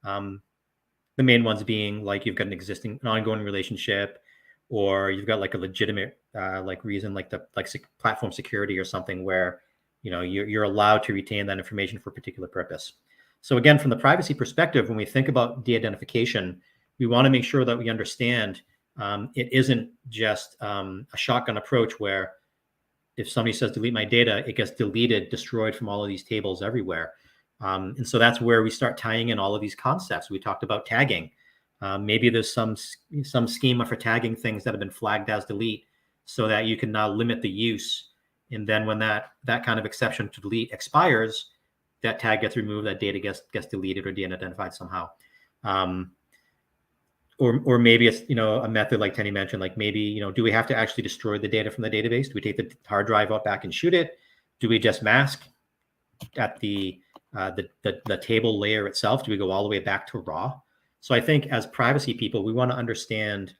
The main ones being like you've got an ongoing relationship, or you've got like a legitimate reason, like platform security or something, where you're allowed to retain that information for a particular purpose. So again, from the privacy perspective, when we think about de-identification, we want to make sure that we understand It isn't just a shotgun approach where if somebody says delete my data, it gets deleted, destroyed from all of these tables everywhere. And so that's where we start tying in all of these concepts. We talked about tagging. Maybe there's some schema for tagging things that have been flagged as delete so that you can now limit the use. And then when that kind of exception to delete expires, that tag gets removed, that data gets deleted or de-identified somehow. Or maybe it's, a method like Tenny mentioned, like maybe, do we have to actually destroy the data from the database? Do we take the hard drive out back and shoot it? Do we just mask at the table layer itself? Do we go all the way back to raw? So I think as privacy people, we want to understand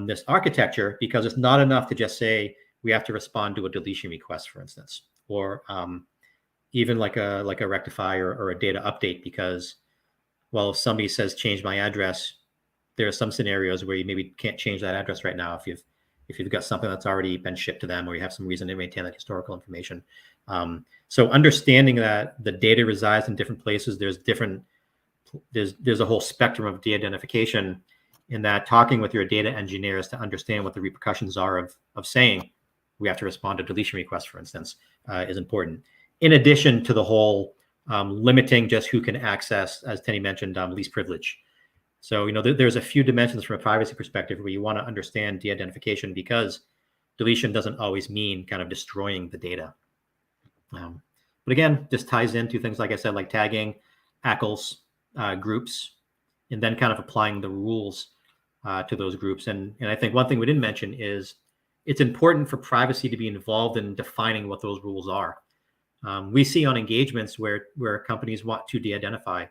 this architecture, because it's not enough to just say we have to respond to a deletion request, for instance, or even like a rectify or a data update, because, well, if somebody says change my address, there are some scenarios where you maybe can't change that address right now if you've got something that's already been shipped to them, or you have some reason to maintain that historical information. So understanding that the data resides in different places, there's a whole spectrum of de-identification, in that talking with your data engineers to understand what the repercussions are of saying we have to respond to deletion requests, for instance, is important. In addition to the whole limiting just who can access, as Tenny mentioned, least privilege. So, there's a few dimensions from a privacy perspective where you want to understand de-identification, because deletion doesn't always mean kind of destroying the data. But again, this ties into things, like I said, like tagging, ACLs, groups, and then kind of applying the rules to those groups. And I think one thing we didn't mention is it's important for privacy to be involved in defining what those rules are. We see on engagements where companies want to de-identify,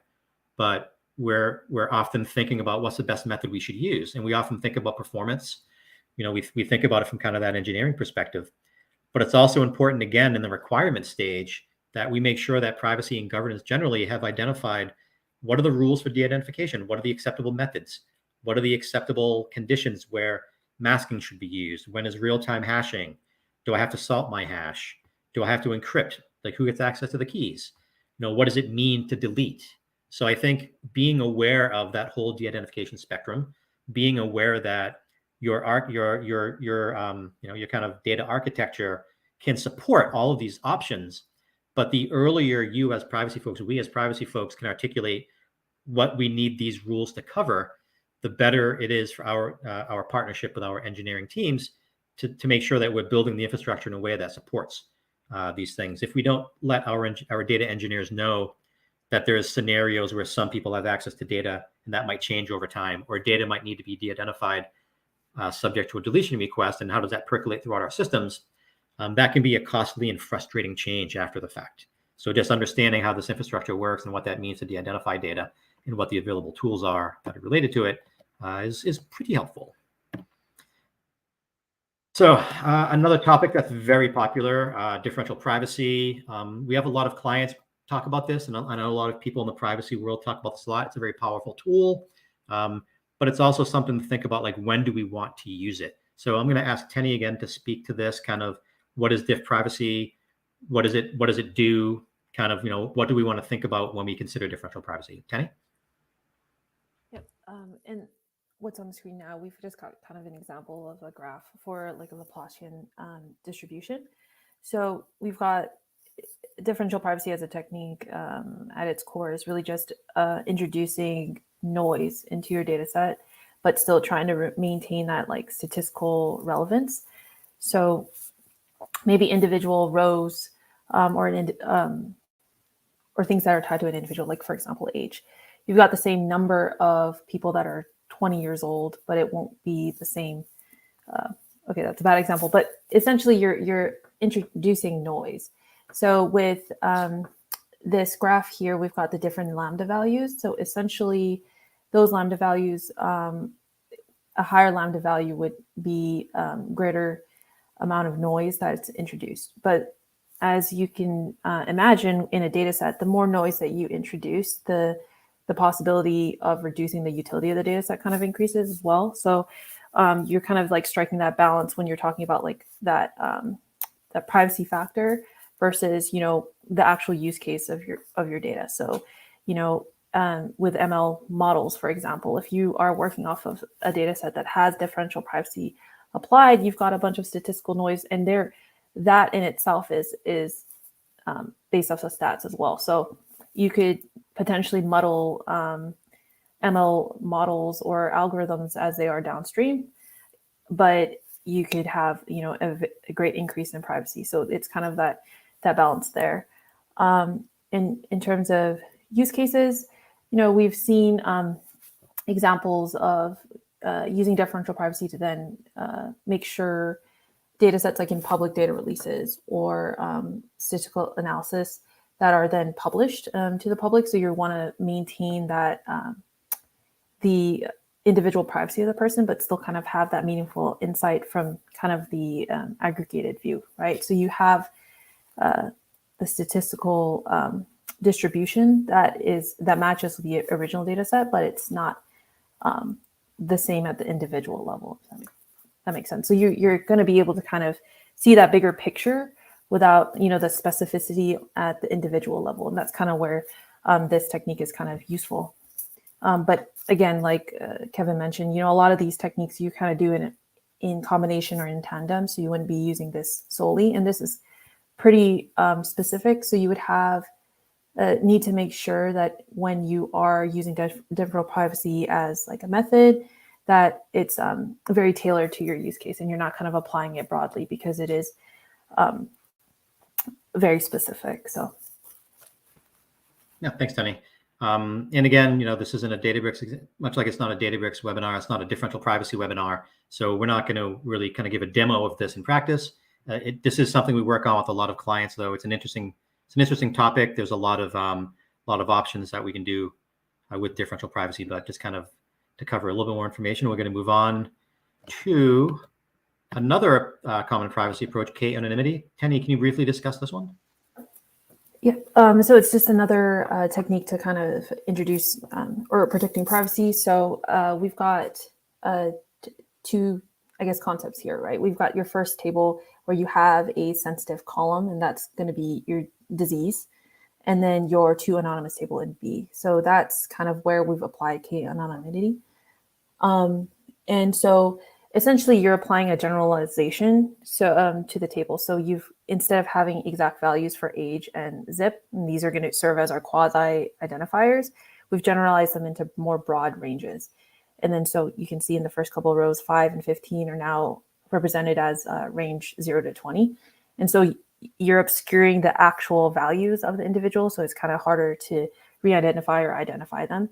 but we're often thinking about what's the best method we should use. And we often think about performance. We think about it from kind of that engineering perspective. But it's also important, again, in the requirement stage, that we make sure that privacy and governance generally have identified what are the rules for de-identification, what are the acceptable methods, what are the acceptable conditions where masking should be used, when is real-time hashing, do I have to salt my hash, do I have to encrypt, like who gets access to the keys, what does it mean to delete? So I think being aware of that whole de-identification spectrum, being aware that your kind of data architecture can support all of these options, but the earlier you as privacy folks, we as privacy folks can articulate what we need these rules to cover, the better it is for our partnership with our engineering teams to make sure that we're building the infrastructure in a way that supports these things. If we don't let our data engineers know that there's scenarios where some people have access to data and that might change over time, or data might need to be de-identified subject to a deletion request, and how does that percolate throughout our systems, that can be a costly and frustrating change after the fact. So just understanding how this infrastructure works and what that means to de-identify data and what the available tools are that are related to it is pretty helpful. So another topic that's very popular, differential privacy. We have a lot of clients talk about this, and I know a lot of people in the privacy world talk about this a lot. It's a very powerful tool, but it's also something to think about, like, when do we want to use it? So I'm going to ask Tenny again to speak to this kind of, what is diff privacy? What does it do? Kind of, what do we want to think about when we consider differential privacy? Tenny? Yep. And what's on the screen now, we've just got kind of an example of a graph for like a Laplacian distribution. So we've got differential privacy as a technique at its core is really just introducing noise into your data set, but still trying to maintain that like statistical relevance. So maybe individual rows or things that are tied to an individual, like for example, age. You've got the same number of people that are 20 years old, but it won't be the same. Okay, that's a bad example, but essentially you're introducing noise. So with this graph here, we've got the different lambda values. So essentially those lambda values, a higher lambda value would be greater amount of noise that's introduced. But as you can imagine in a data set, the more noise that you introduce, the possibility of reducing the utility of the data set kind of increases as well. So you're kind of like striking that balance when you're talking about like that privacy factor versus, the actual use case of your data. So, with ML models, for example, if you are working off of a data set that has differential privacy applied, you've got a bunch of statistical noise, and that in itself is based off of stats as well. So you could potentially muddle ML models or algorithms as they are downstream, but you could have, you know, a great increase in privacy. So it's kind of that balance there. In terms of use cases, you know, we've seen examples of using differential privacy to then make sure data sets like in public data releases or statistical analysis that are then published to the public. So you want to maintain that the individual privacy of the person, but still kind of have that meaningful insight from kind of the aggregated view, right? So you have the statistical distribution that matches the original data set, but it's not the same at the individual level. If that makes sense. So you're going to be able to kind of see that bigger picture without, you know, the specificity at the individual level, and that's kind of where this technique is kind of useful. But again, like Kevin mentioned, you know, a lot of these techniques you kind of do in combination or in tandem, so you wouldn't be using this solely. And this is pretty specific. So you would have need to make sure that when you are using differential privacy as like a method, that it's very tailored to your use case, and you're not kind of applying it broadly because it is very specific. So. Yeah, thanks, Tony. And again, you know, this isn't a Databricks, much like it's not a Databricks webinar, it's not a differential privacy webinar. So we're not going to really kind of give a demo of this in practice. This is something we work on with a lot of clients, though. It's an interesting topic. There's a lot of options that we can do with differential privacy, but just kind of to cover a little bit more information, we're going to move on to another common privacy approach, k-anonymity. Tenny, can you briefly discuss this one? Yeah, so it's just another technique to kind of introduce or protecting privacy. So we've got two, I guess, concepts here, right? We've got your first table where you have a sensitive column, and that's going to be your disease, and then your to anonymous table in B. So that's kind of where we've applied k-anonymity. And so essentially you're applying a generalization to the table. So instead of having exact values for age and zip, and these are going to serve as our quasi identifiers, we've generalized them into more broad ranges. And then so you can see in the first couple of rows, 5 and 15 are now represented as range 0 to 20. And so you're obscuring the actual values of the individual. So it's kind of harder to re-identify or identify them.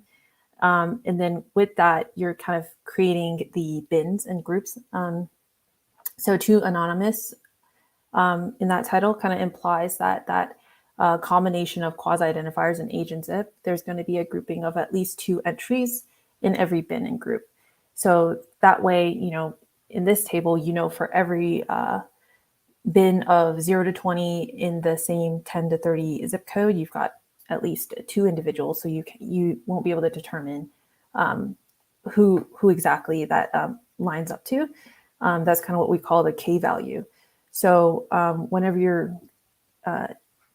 And then with that, you're kind of creating the bins and groups. So to anonymous in that title kind of implies that combination of quasi-identifiers and age and zip, there's going to be a grouping of at least 2 entries in every bin and group. So that way, you know, in this table, you know, for every bin of 0 to 20 in the same 10 to 30 zip code, you've got at least 2 individuals, so you won't be able to determine who exactly that lines up to. That's kind of what we call the K value. So whenever you're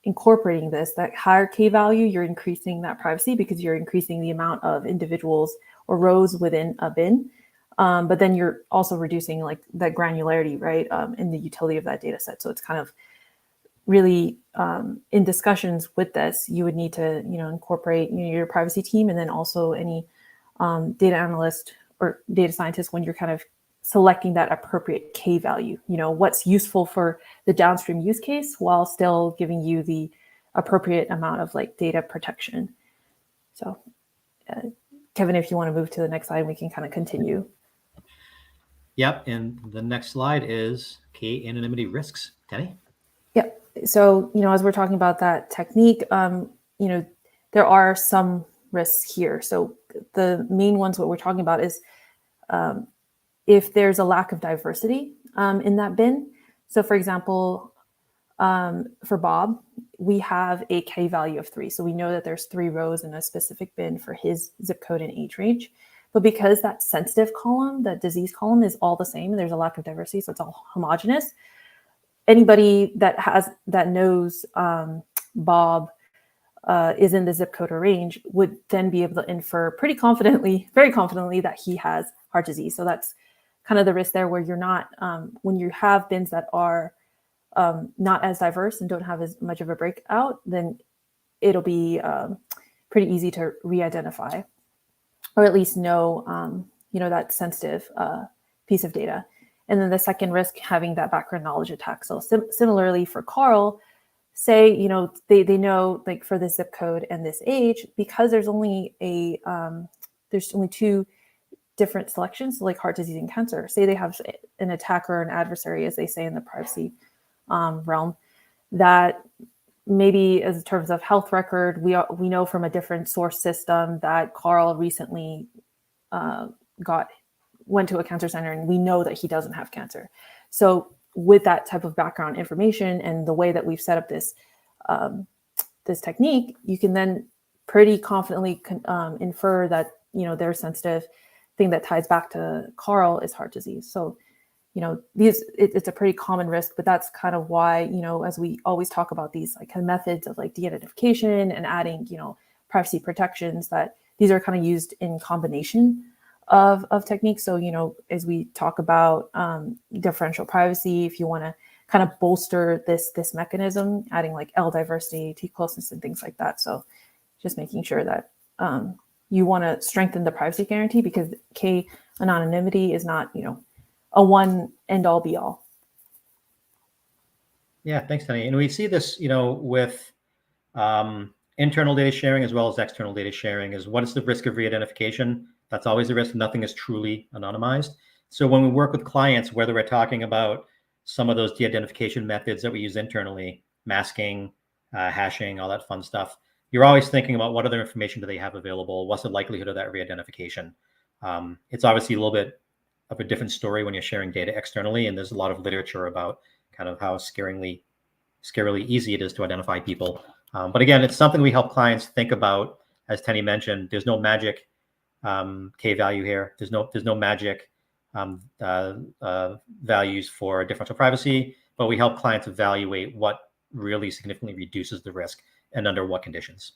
incorporating this, that higher K value, you're increasing that privacy because you're increasing the amount of individuals or rows within a bin. But then you're also reducing like that granularity, right, in the utility of that data set. So it's kind of really in discussions with this, you would need to, you know, incorporate, you know, your privacy team, and then also any data analyst or data scientist when you're kind of selecting that appropriate K value, you know, what's useful for the downstream use case while still giving you the appropriate amount of like data protection. So Kevin, if you want to move to the next slide, we can kind of continue. Yep, and the next slide is k-anonymity risks. Tenny? Yep. So, you know, as we're talking about that technique, you know, there are some risks here. So the main ones, what we're talking about is if there's a lack of diversity in that bin. So for example, for Bob, we have a K value of 3. So we know that there's 3 rows in a specific bin for his zip code and age range. But because that sensitive column, that disease column is all the same, there's a lack of diversity, so it's all homogeneous. Anybody that knows Bob is in the zip code or range, would then be able to infer pretty confidently, very confidently, that he has heart disease. So that's kind of the risk there, where you're not, when you have bins that are not as diverse and don't have as much of a breakout, then it'll be pretty easy to re-identify, or at least know, that sensitive piece of data. And then the second risk, having that background knowledge attack. So similarly for Carl, say, they know, like, for this zip code and this age, because there's only two different selections, so like heart disease and cancer. Say they have an attacker or an adversary, as they say in the privacy realm, that maybe, as in terms of health record, we know from a different source system that Carl recently went to a cancer center, and we know that he doesn't have cancer. So with that type of background information and the way that we've set up this this technique, you can then pretty confidently infer that their sensitive thing that ties back to Carl is heart disease. So it's a pretty common risk, but that's kind of why, as we always talk about these like methods of like de-identification and adding, privacy protections, that these are kind of used in combination of techniques. So, as we talk about differential privacy, if you want to kind of bolster this mechanism, adding like L diversity, T closeness, and things like that. So just making sure that you want to strengthen the privacy guarantee, because K anonymity is not, a one end all be all. Yeah, thanks, Tenny. And we see this, with internal data sharing as well as external data sharing. Is what is the risk of re-identification? That's always a risk. Nothing is truly anonymized. So when we work with clients, whether we're talking about some of those de-identification methods that we use internally, masking, hashing, all that fun stuff, you're always thinking about what other information do they have available? What's the likelihood of that re-identification? It's obviously a little bit of a different story when you're sharing data externally, and there's a lot of literature about kind of how scarily easy it is to identify people. But again, it's something we help clients think about. As Tenny mentioned, there's no magic K value here. There's no magic values for differential privacy, but we help clients evaluate what really significantly reduces the risk and under what conditions.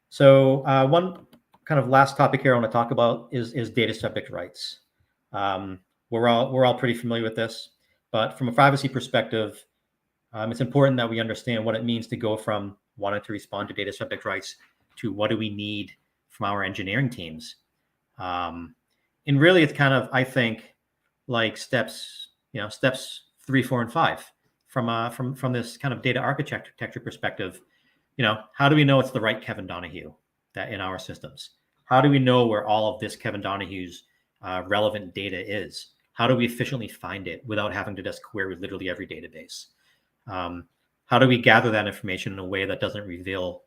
So one kind of last topic here I want to talk about is data subject rights. We're all pretty familiar with this, but from a privacy perspective, it's important that we understand what it means to go from wanting to respond to data subject rights to what do we need from our engineering teams. And really, it's kind of, I think, like steps 3, 4, and 5 from this kind of data architecture perspective. How do we know it's the right Kevin Donahue that in our systems? How do we know where all of this Kevin Donahue's relevant data is? How do we efficiently find it without having to just query literally every database? How do we gather that information in a way that doesn't reveal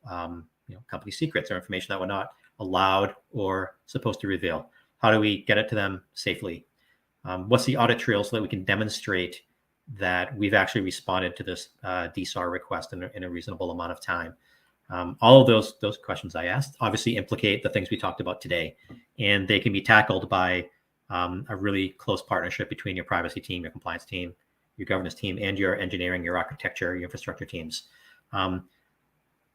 company secrets or information that we're not allowed or supposed to reveal? How do we get it to them safely? What's the audit trail so that we can demonstrate that we've actually responded to this DSAR request in a reasonable amount of time? All of those questions I asked obviously implicate the things we talked about today, and they can be tackled by a really close partnership between your privacy team, your compliance team, your governance team, and your engineering, your architecture, your infrastructure teams.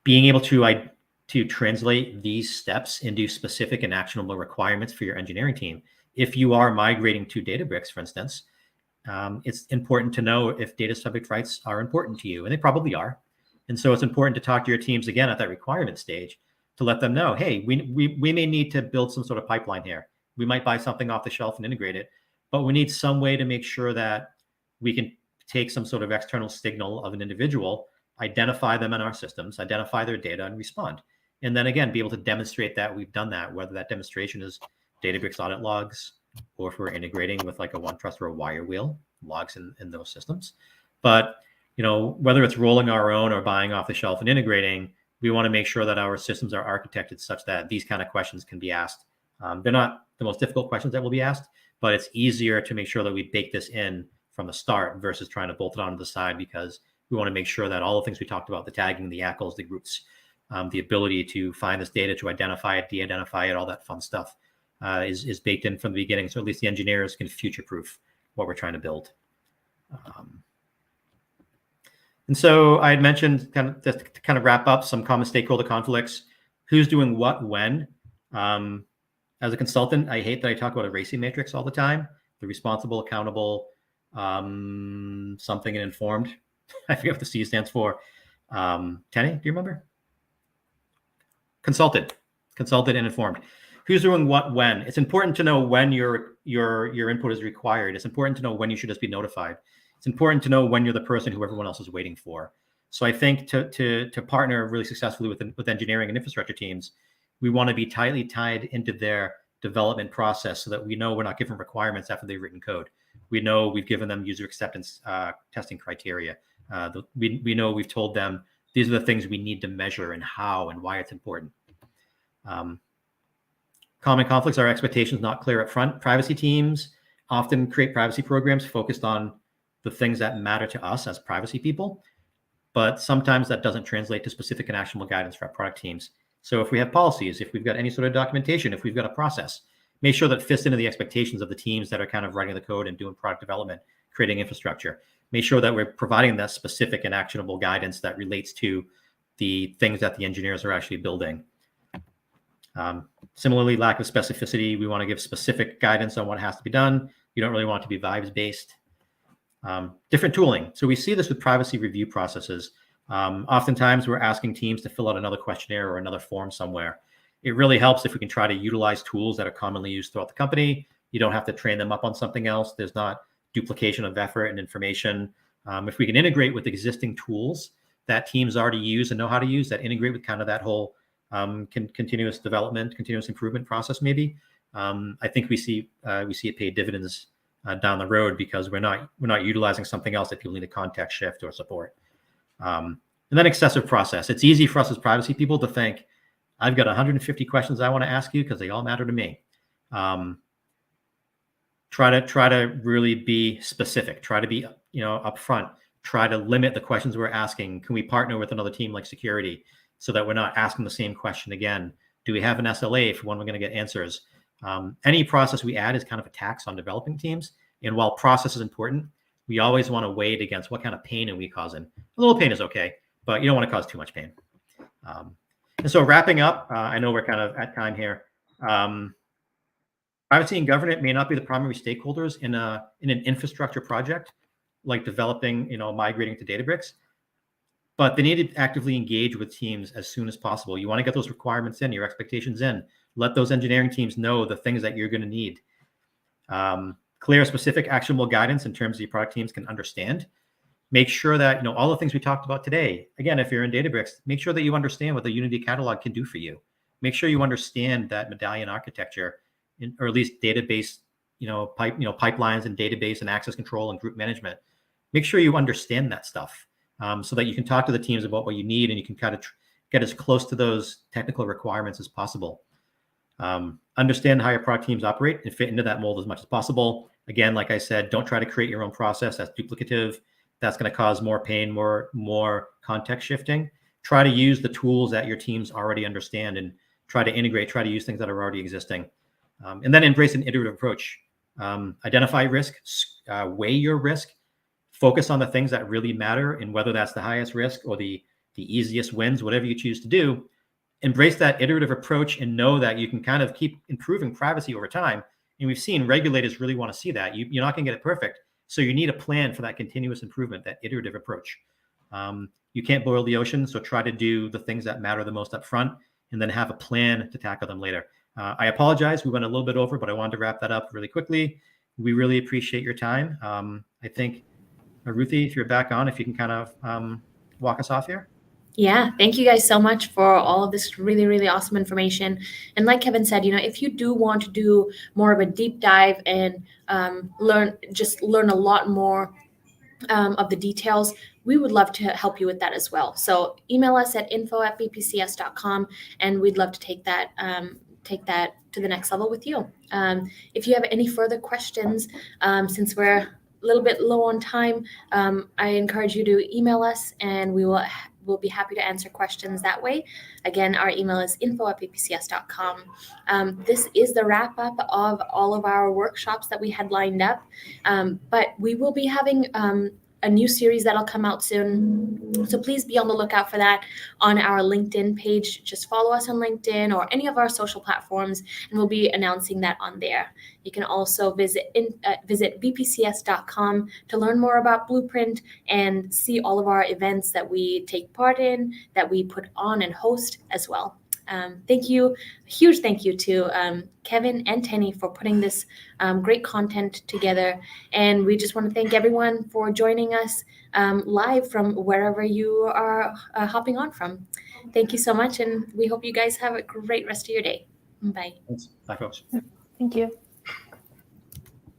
Being able to translate these steps into specific and actionable requirements for your engineering team. If you are migrating to Databricks, for instance, it's important to know if data subject rights are important to you, and they probably are. And so it's important to talk to your teams again at that requirement stage to let them know, hey, we may need to build some sort of pipeline here. We might buy something off the shelf and integrate it, but we need some way to make sure that we can take some sort of external signal of an individual, identify them in our systems, identify their data, and respond. And then again, be able to demonstrate that we've done that, whether that demonstration is Databricks audit logs, or if we're integrating with like a OneTrust or a Wirewheel logs in those systems. But whether it's rolling our own or buying off the shelf and integrating, we want to make sure that our systems are architected such that these kind of questions can be asked. They're not the most difficult questions that will be asked, but it's easier to make sure that we bake this in from the start versus trying to bolt it onto the side, because we want to make sure that all the things we talked about, the tagging, the ACLs, the groups, the ability to find this data, to identify it, de-identify it, all that fun stuff is baked in from the beginning. So at least the engineers can future-proof what we're trying to build. And so I had mentioned just to kind of wrap up some common stakeholder conflicts, who's doing what when. As a consultant, I hate that I talk about a racing matrix all the time. The responsible, accountable, something and informed. I forget what the C stands for. Tenny, do you remember? Consulted and informed. Who's doing what when? It's important to know when your input is required. It's important to know when you should just be notified. It's important to know when you're the person who everyone else is waiting for. So I think to partner really successfully with engineering and infrastructure teams, we want to be tightly tied into their development process so that we know we're not giving requirements after they've written code. We know we've given them user acceptance testing criteria. We know we've told them these are the things we need to measure and how and why it's important. Common conflicts are expectations not clear up front. Privacy teams often create privacy programs focused on the things that matter to us as privacy people, but sometimes that doesn't translate to specific and actionable guidance for our product teams. So if we have policies, if we've got any sort of documentation, if we've got a process, make sure that fits into the expectations of the teams that are kind of writing the code and doing product development, creating infrastructure. Make sure that we're providing that specific and actionable guidance that relates to the things that the engineers are actually building. Similarly, lack of specificity. We want to give specific guidance on what has to be done. You don't really want it to be vibes-based. Different tooling. So we see this with privacy review processes. Oftentimes we're asking teams to fill out another questionnaire or another form somewhere. It really helps if we can try to utilize tools that are commonly used throughout the company. You don't have to train them up on something else. There's not duplication of effort and information. If we can integrate with existing tools that teams already use and know how to use, that integrate with kind of that whole continuous development, continuous improvement process, maybe, I think we see it pay dividends down the road because we're not utilizing something else that people need a context shift or support. And then excessive process. It's easy for us as privacy people to think, I've got 150 questions I want to ask you because they all matter to me. Try to really be specific. Try to be upfront. Try to limit the questions we're asking. Can we partner with another team like security so that we're not asking the same question again? Do we have an SLA for when we're going to get answers? Any process we add is kind of a tax on developing teams. And while process is important, we always want to weigh it against what kind of pain are we causing. A little pain is okay, but you don't want to cause too much pain. And so wrapping up, I know we're kind of at time here. Privacy and governance may not be the primary stakeholders in an infrastructure project, like developing, migrating to Databricks, but they need to actively engage with teams as soon as possible. You want to get those requirements in, your expectations in. Let those engineering teams know the things that you're going to need. Clear, specific, actionable guidance in terms of your product teams can understand. Make sure that, all the things we talked about today, again, if you're in Databricks, make sure that you understand what the Unity catalog can do for you. Make sure you understand that medallion architecture, or at least database, pipelines and database and access control and group management. Make sure you understand that stuff so that you can talk to the teams about what you need and you can kind of get as close to those technical requirements as possible. Understand how your product teams operate and fit into that mold as much as possible. Again, like I said, don't try to create your own process that's duplicative. That's going to cause more pain, more context shifting. Try to use the tools that your teams already understand and try to integrate, try to use things that are already existing. And then embrace an iterative approach. Identify risk, weigh your risk, focus on the things that really matter, and whether that's the highest risk or the easiest wins, whatever you choose to do. Embrace that iterative approach and know that you can kind of keep improving privacy over time. And we've seen regulators really want to see that. You're not going to get it perfect. So you need a plan for that continuous improvement, that iterative approach. You can't boil the ocean, so try to do the things that matter the most up front and then have a plan to tackle them later. I apologize. We went a little bit over, but I wanted to wrap that up really quickly. We really appreciate your time. I think, Ruthie, if you're back on, if you can kind of walk us off here. Yeah, thank you guys so much for all of this really, really awesome information. And like Kevin said, if you do want to do more of a deep dive and learn a lot more of the details, we would love to help you with that as well. So email us at info@bpcs.com, and we'd love to take that to the next level with you. If you have any further questions, since we're a little bit low on time, I encourage you to email us, and we'll be happy to answer questions that way. Again, our email is info@bpcs.com. This is the wrap up of all of our workshops that we had lined up, but we will be having a new series that'll come out soon. So please be on the lookout for that on our LinkedIn page. Just follow us on LinkedIn or any of our social platforms, and we'll be announcing that on there. You can also visit bpcs.com to learn more about Blueprint and see all of our events that we take part in, that we put on and host as well. Thank you. A huge thank you to Kevin and Tenny for putting this great content together. And we just want to thank everyone for joining us live from wherever you are hopping on from. Thank you so much. And we hope you guys have a great rest of your day. Bye. Thanks. Bye, folks. Thank you.